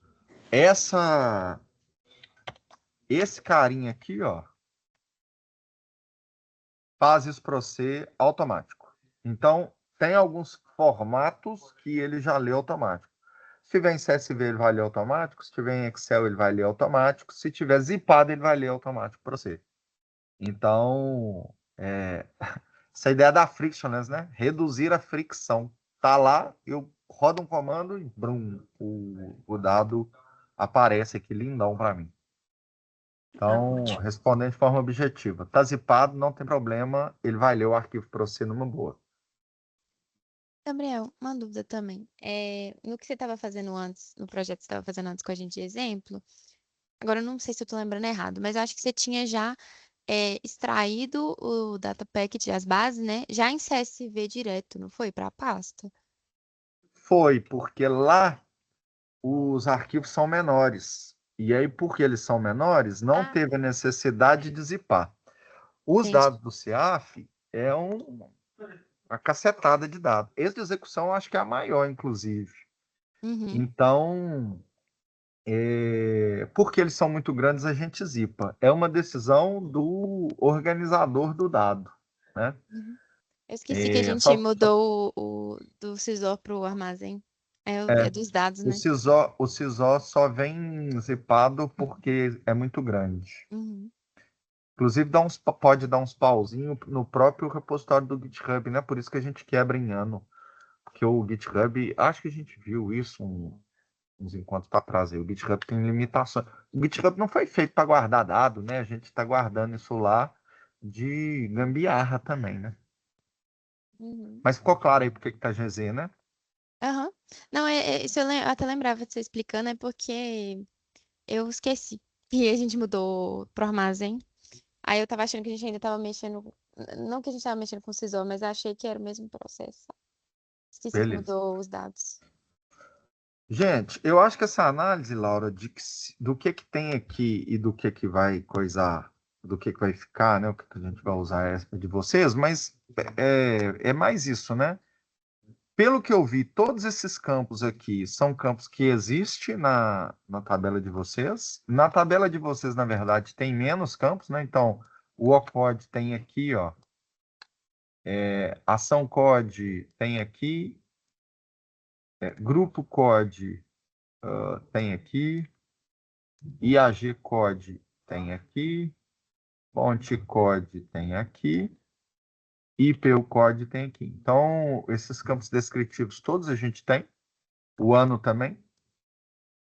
Esse carinha aqui, ó, faz isso para você automático. Então, tem alguns formatos que ele já lê automático. Se tiver em CSV, ele vai ler automático. Se tiver em Excel, ele vai ler automático. Se tiver zipado, ele vai ler automático para você. Então, essa ideia da frictionless, né? Reduzir a fricção. Tá lá, eu rodo um comando e brum, o dado aparece aqui lindão para mim. Então, respondendo de forma objetiva. Tá zipado, não tem problema, ele vai ler o arquivo para você numa boa. Gabriel, uma dúvida também. No que você estava fazendo antes, no projeto que você estava fazendo antes com a gente de exemplo, agora eu não sei se eu estou lembrando errado, mas eu acho que você tinha já extraído o data package, as bases, né? Já em CSV direto, não foi? Para a pasta. Foi, porque lá os arquivos são menores. E aí, porque eles são menores, não teve a necessidade de zipar. Os Entendi. dados do CIAF é uma cacetada de dados. Esse de execução eu acho que é a maior, inclusive. Uhum. Então, porque eles são muito grandes, a gente zipa. É uma decisão do organizador do dado, né? Eu esqueci que a gente Só mudou do Cisor para o armazém. É dos dados, né? O sisó só vem zipado porque é muito grande. Uhum. Inclusive, pode dar uns pauzinhos no próprio repositório do GitHub, né? Por isso que a gente quebra em ano. Porque o GitHub, acho que a gente viu isso uns encontros para trás. O GitHub tem limitações. O GitHub não foi feito para guardar dado, né? A gente está guardando isso lá de gambiarra também, né? Uhum. Mas ficou claro aí porque que tá GZ, né? Aham. Não, isso eu até lembrava de você explicando, é porque eu esqueci. E a gente mudou pro armazém. Aí eu tava achando que a gente ainda tava mexendo. Não que a gente tava mexendo com o Sysor, mas achei que era o mesmo processo. Esqueci que Beleza. mudou os dados. Gente, eu acho que essa análise, Laura, do que tem aqui e do que vai coisar, do que vai ficar, né? O que a gente vai usar é de vocês, mas é mais isso, né? Pelo que eu vi, todos esses campos aqui são campos que existem na tabela de vocês. Na tabela de vocês, na verdade, tem menos campos, né? Então, o OCOD tem aqui, ó. Ação COD tem aqui. Grupo COD tem aqui. IAG COD tem aqui. Fonte COD tem aqui. IPU COD tem aqui. Então, esses campos descritivos todos a gente tem. O ano também.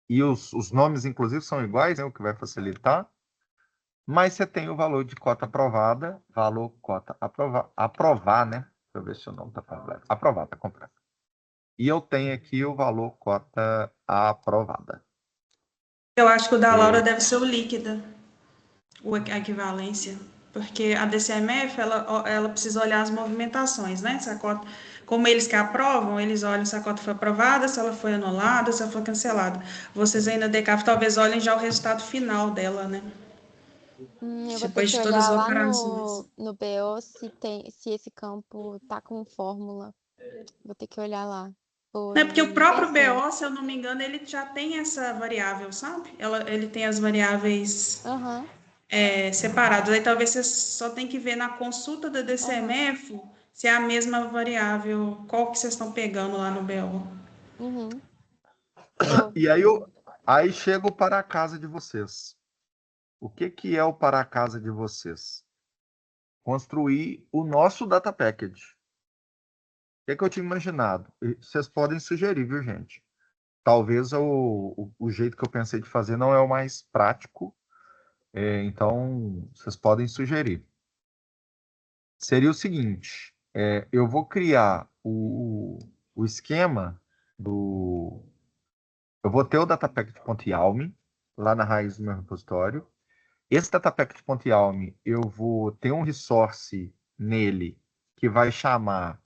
E os nomes, inclusive, são iguais, né, o que vai facilitar. Mas você tem o valor de cota aprovada, valor cota aprovar, né? Deixa eu ver se o nome está completo. Aprovar, está completo. E eu tenho aqui o valor cota aprovada. Eu acho que o da Laura É, deve ser o líquida, a equivalência. Porque a DCMF, ela precisa olhar as movimentações, né? Se a cota, como eles que aprovam, eles olham se a cota foi aprovada, se ela foi anulada, se ela foi cancelada. Vocês aí na DCAF talvez olhem já o resultado final dela, né? Eu vou ter Depois que de todas olhar as lá operações. no BO se esse campo tá com fórmula. Vou ter que olhar lá. É porque o Foi próprio terceiro. BO, se eu não me engano, ele já tem essa variável, sabe? Ele tem as variáveis Aham, separadas. Aí talvez você só tem que ver na consulta da aham. DCMF se é a mesma variável, qual que vocês estão pegando lá no BO. Uhum. Vou. e aí chego para a casa de vocês. O que é o para a casa de vocês? Construir o nosso data package. O que eu tinha imaginado? E vocês podem sugerir, viu, gente? Talvez o jeito que eu pensei de fazer não é o mais prático, então vocês podem sugerir. Seria o seguinte: eu vou criar o esquema do. Eu vou ter o datapackage.yalm lá na raiz do meu repositório. Esse datapackage.yalm, eu vou ter um resource nele que vai chamar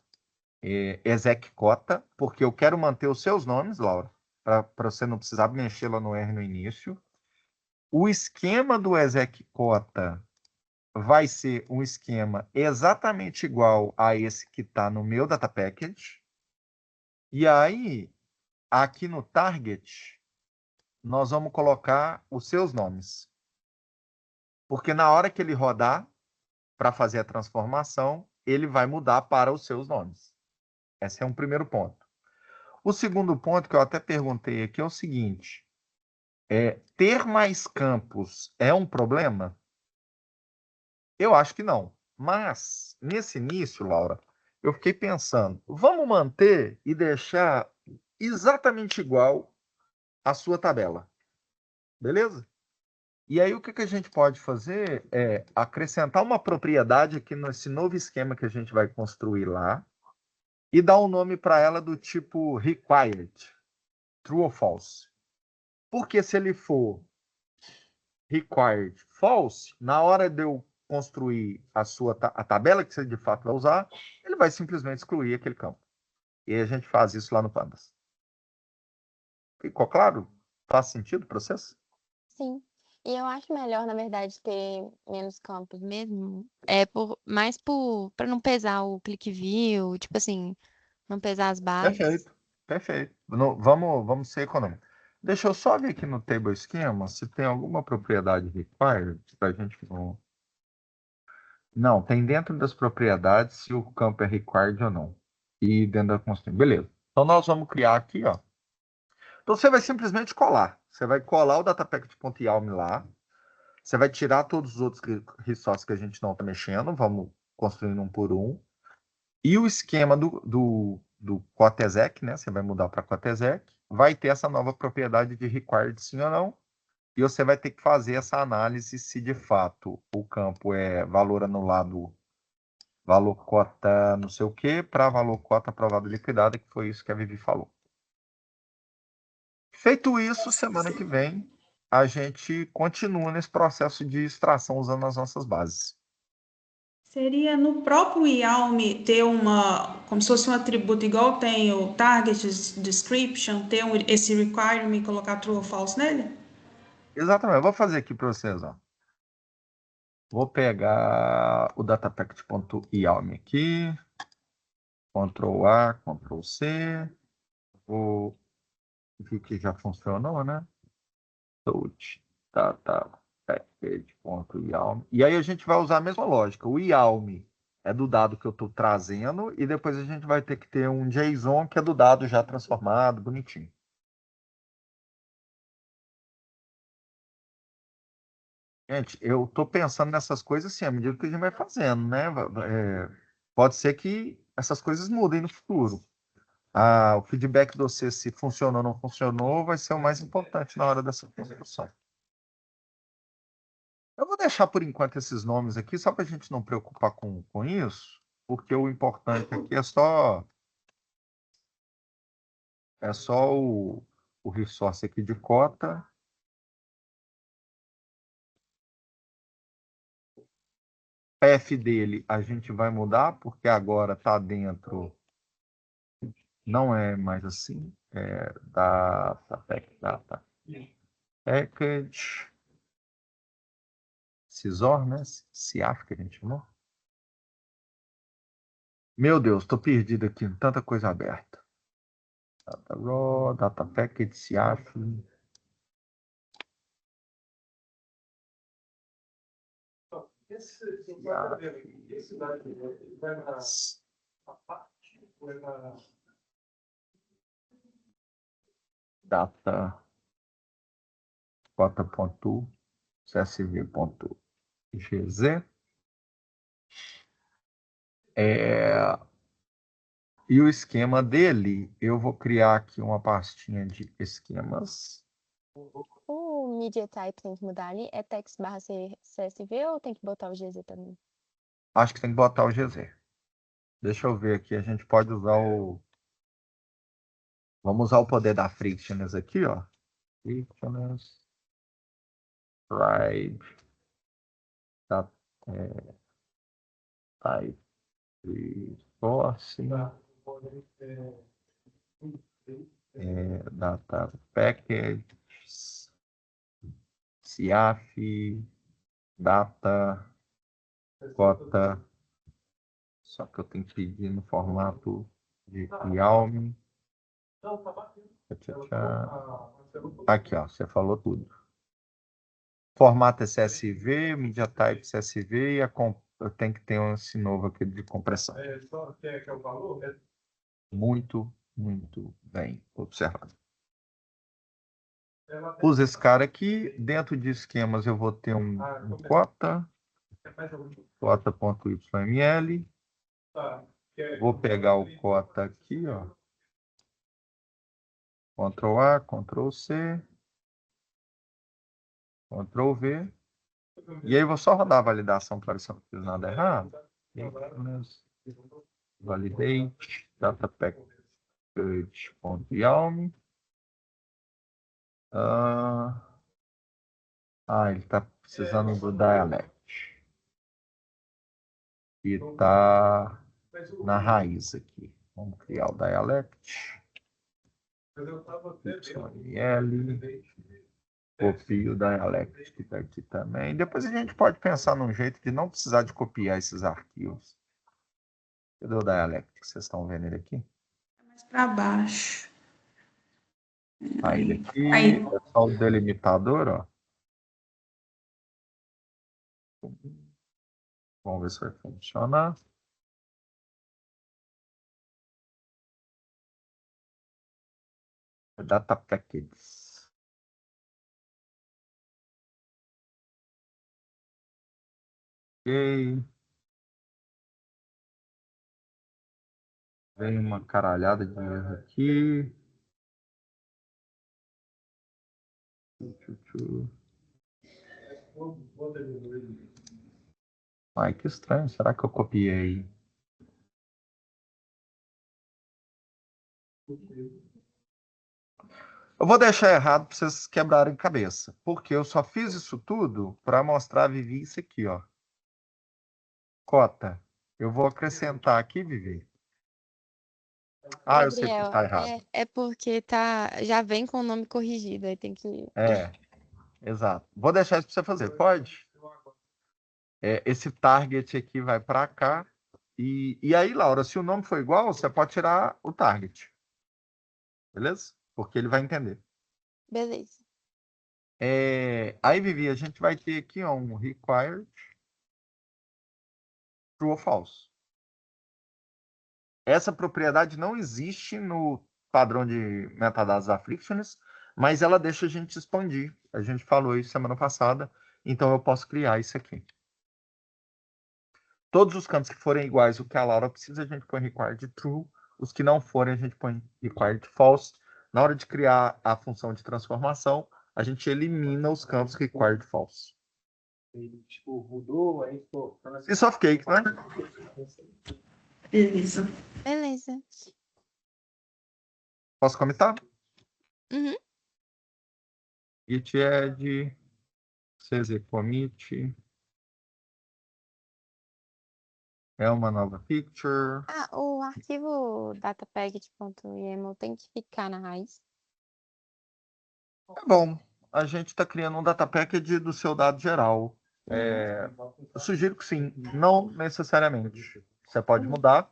execcota, porque eu quero manter os seus nomes, Laura, para você não precisar mexer lá no R no início. O esquema do execcota vai ser um esquema exatamente igual a esse que está no meu data package. E aí, aqui no target, nós vamos colocar os seus nomes. Porque na hora que ele rodar para fazer a transformação, ele vai mudar para os seus nomes. Esse é um primeiro ponto. O segundo ponto que eu até perguntei aqui é o seguinte: ter mais campos é um problema? Eu acho que não. Mas, nesse início, Laura, eu fiquei pensando, vamos manter e deixar exatamente igual a sua tabela. Beleza? E aí, o que a gente pode fazer é acrescentar uma propriedade aqui nesse novo esquema que a gente vai construir lá e dar um nome para ela do tipo required, true ou false. Porque se ele for required false, na hora de eu construir a tabela que você de fato vai usar, ele vai simplesmente excluir aquele campo. E aí a gente faz isso lá no Pandas. Ficou claro? Faz sentido o processo? Sim. E eu acho melhor, na verdade, ter menos campos mesmo. Mais para não pesar o click view, tipo assim, não pesar as bases. Perfeito, perfeito. Vamos ser econômicos. Deixa eu só ver aqui no table schema se tem alguma propriedade required para a gente não. Não, tem dentro das propriedades se o campo é required ou não. E dentro da constraint. Beleza. Então nós vamos criar aqui, ó. Então, você vai simplesmente colar. Você vai colar o datapackage.yalm lá. Você vai tirar todos os outros resources que a gente não está mexendo. Vamos construindo um por um. E o esquema do Cotesec, né? Você vai mudar para Cotesec. Vai ter essa nova propriedade de required sim ou não. E você vai ter que fazer essa análise se de fato o campo é valor anulado, valor cota não sei o quê, para valor cota aprovado liquidada, que foi isso que a Vivi falou. Feito isso, semana que vem, a gente continua nesse processo de extração usando as nossas bases. Seria no próprio IALM ter como se fosse um atributo igual tem o target description, ter esse requirement e colocar true ou false nele? Exatamente. Eu vou fazer aqui para vocês, ó. Vou pegar o datapackage.yalm aqui, Ctrl A, Ctrl C, vou ver que já funcionou, né? Touch, datapackage.yalm. E aí a gente vai usar a mesma lógica. O yalm é do dado que eu estou trazendo e depois a gente vai ter que ter um JSON que é do dado já transformado, bonitinho. Gente, eu estou pensando nessas coisas assim, à medida que a gente vai fazendo, né? Pode ser que essas coisas mudem no futuro. O feedback de você, se funcionou ou não funcionou, vai ser o mais importante na hora dessa construção. Eu vou deixar por enquanto esses nomes aqui, só para a gente não preocupar com isso, porque o importante aqui é só o resource aqui de cota. PF dele a gente vai mudar, porque agora está dentro, não é mais assim, package, CISOR, né? CIAF que a gente chamou. Meu Deus, estou perdido aqui, tanta coisa aberta. Data raw, data package, CIAF. Data cota.csv.gz. E o esquema dele, eu vou criar aqui uma pastinha de esquemas. O media type tem que mudar ali? É text/CSV ou tem que botar o GZ também? Acho que tem que botar o GZ. Deixa eu ver aqui, a gente pode usar Vamos usar o poder da Frictionless aqui, ó. Frictionless. Pride. Type. Force. Data package. CIAF. Data. Cota. Só que eu tenho que pedir no formato de YALM. Aqui, ó, você falou tudo. Formato é CSV, media type CSV e eu tenho que ter esse novo aqui de compressão. Muito, muito bem observado. Usa esse cara aqui. Dentro de esquemas eu vou ter um cota. Cota.yml. Vou pegar o cota aqui, ó. Ctrl A, Ctrl C. Ctrl V. E aí vou só rodar a validação para ver se eu não fiz nada errado. Validate. Data package.yalm. Ele está precisando do dialect. E está na raiz aqui. Vamos criar o dialect. YML. Copio o dialect que está aqui também. Depois a gente pode pensar num jeito de não precisar de copiar esses arquivos. Cadê o dialect que vocês estão vendo ele aqui? Mais para baixo. Ele aqui Aí. é só o delimitador, ó. Vamos ver se vai funcionar. Data packages. Ok. Vem uma caralhada de erro aqui. Ai, que estranho. Será que eu copiei? Eu vou deixar errado para vocês quebrarem cabeça. Porque eu só fiz isso tudo para mostrar a Vivi isso aqui, ó. Cota. Eu vou acrescentar aqui, Vivi. Ah, eu sei porque Gabriel, está errado. é porque já vem com o nome corrigido, aí tem que. Exato. Vou deixar isso para você fazer. Pode? Esse target aqui vai para cá. E aí, Laura, se o nome for igual, você pode tirar o target. Beleza? Porque ele vai entender. Beleza. Aí, Vivi, a gente vai ter aqui um required true ou false. Essa propriedade não existe no padrão de metadados da Frictionless, mas ela deixa a gente expandir. A gente falou isso semana passada, então eu posso criar isso aqui. Todos os campos que forem iguais ao que a Laura precisa, a gente põe required true. Os que não forem, a gente põe required false. Na hora de criar a função de transformação, a gente elimina os campos required false. Tipo, mudou, aí ficou. Piece of cake, né? Beleza. Beleza. Posso comentar? Uhum. Git add, cz commit. É uma nova picture. Ah, o arquivo datapackage.yaml tem que ficar na raiz. É bom. A gente está criando um data package do seu dado geral. Eu sugiro que sim, não necessariamente. Você pode mudar,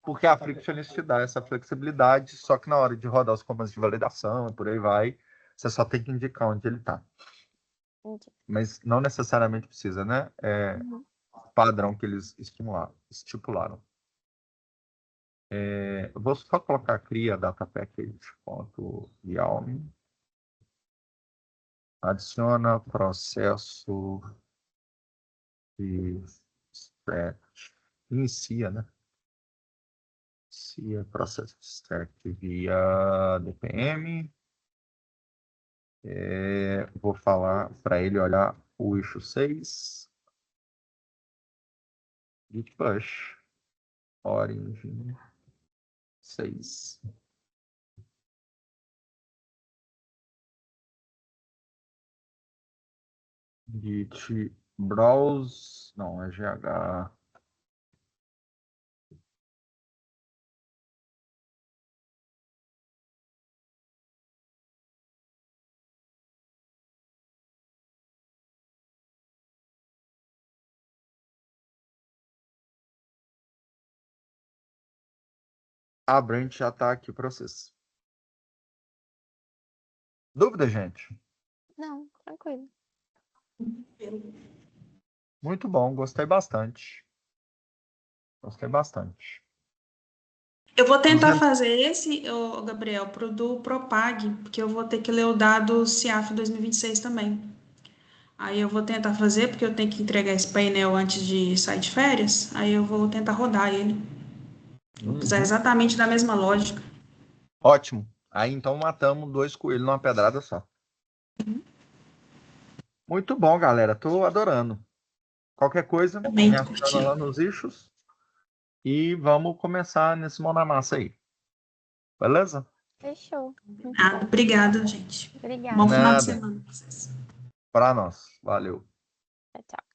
porque a Frictionless te dá essa flexibilidade, só que na hora de rodar os comandos de validação e por aí vai, você só tem que indicar onde ele está. Entendi. Mas não necessariamente precisa, né? Padrão que eles estipularam. Eu vou só colocar cria data package.yalm. Adiciona processo de start. Inicia, né? Inicia processo de start via DPM. Vou falar para ele olhar o eixo 6. Git push. Origin 6. Git browse. Não, é GH. A branch já está aqui para vocês. Dúvida, gente? Não, tranquilo. Muito bom, gostei bastante. Gostei bastante. Eu vou tentar fazer esse, ô, Gabriel, do Propag, porque eu vou ter que ler o dado CIAF 2026 também. Aí eu vou tentar fazer, porque eu tenho que entregar esse painel antes de sair de férias. Aí eu vou tentar rodar ele. Vou usar exatamente da mesma lógica. Ótimo. Aí então matamos 2 coelhos numa pedrada só. Muito bom, galera. Tô adorando. Qualquer coisa, Também me tô aciona curtindo. lá nos issues. E vamos começar nesse mão na massa aí. Beleza? Fechou. Muito Ah, bom. obrigada, gente. Obrigada. Bom final de Nada. semana pra vocês. Para nós. Valeu. Tchau, tchau.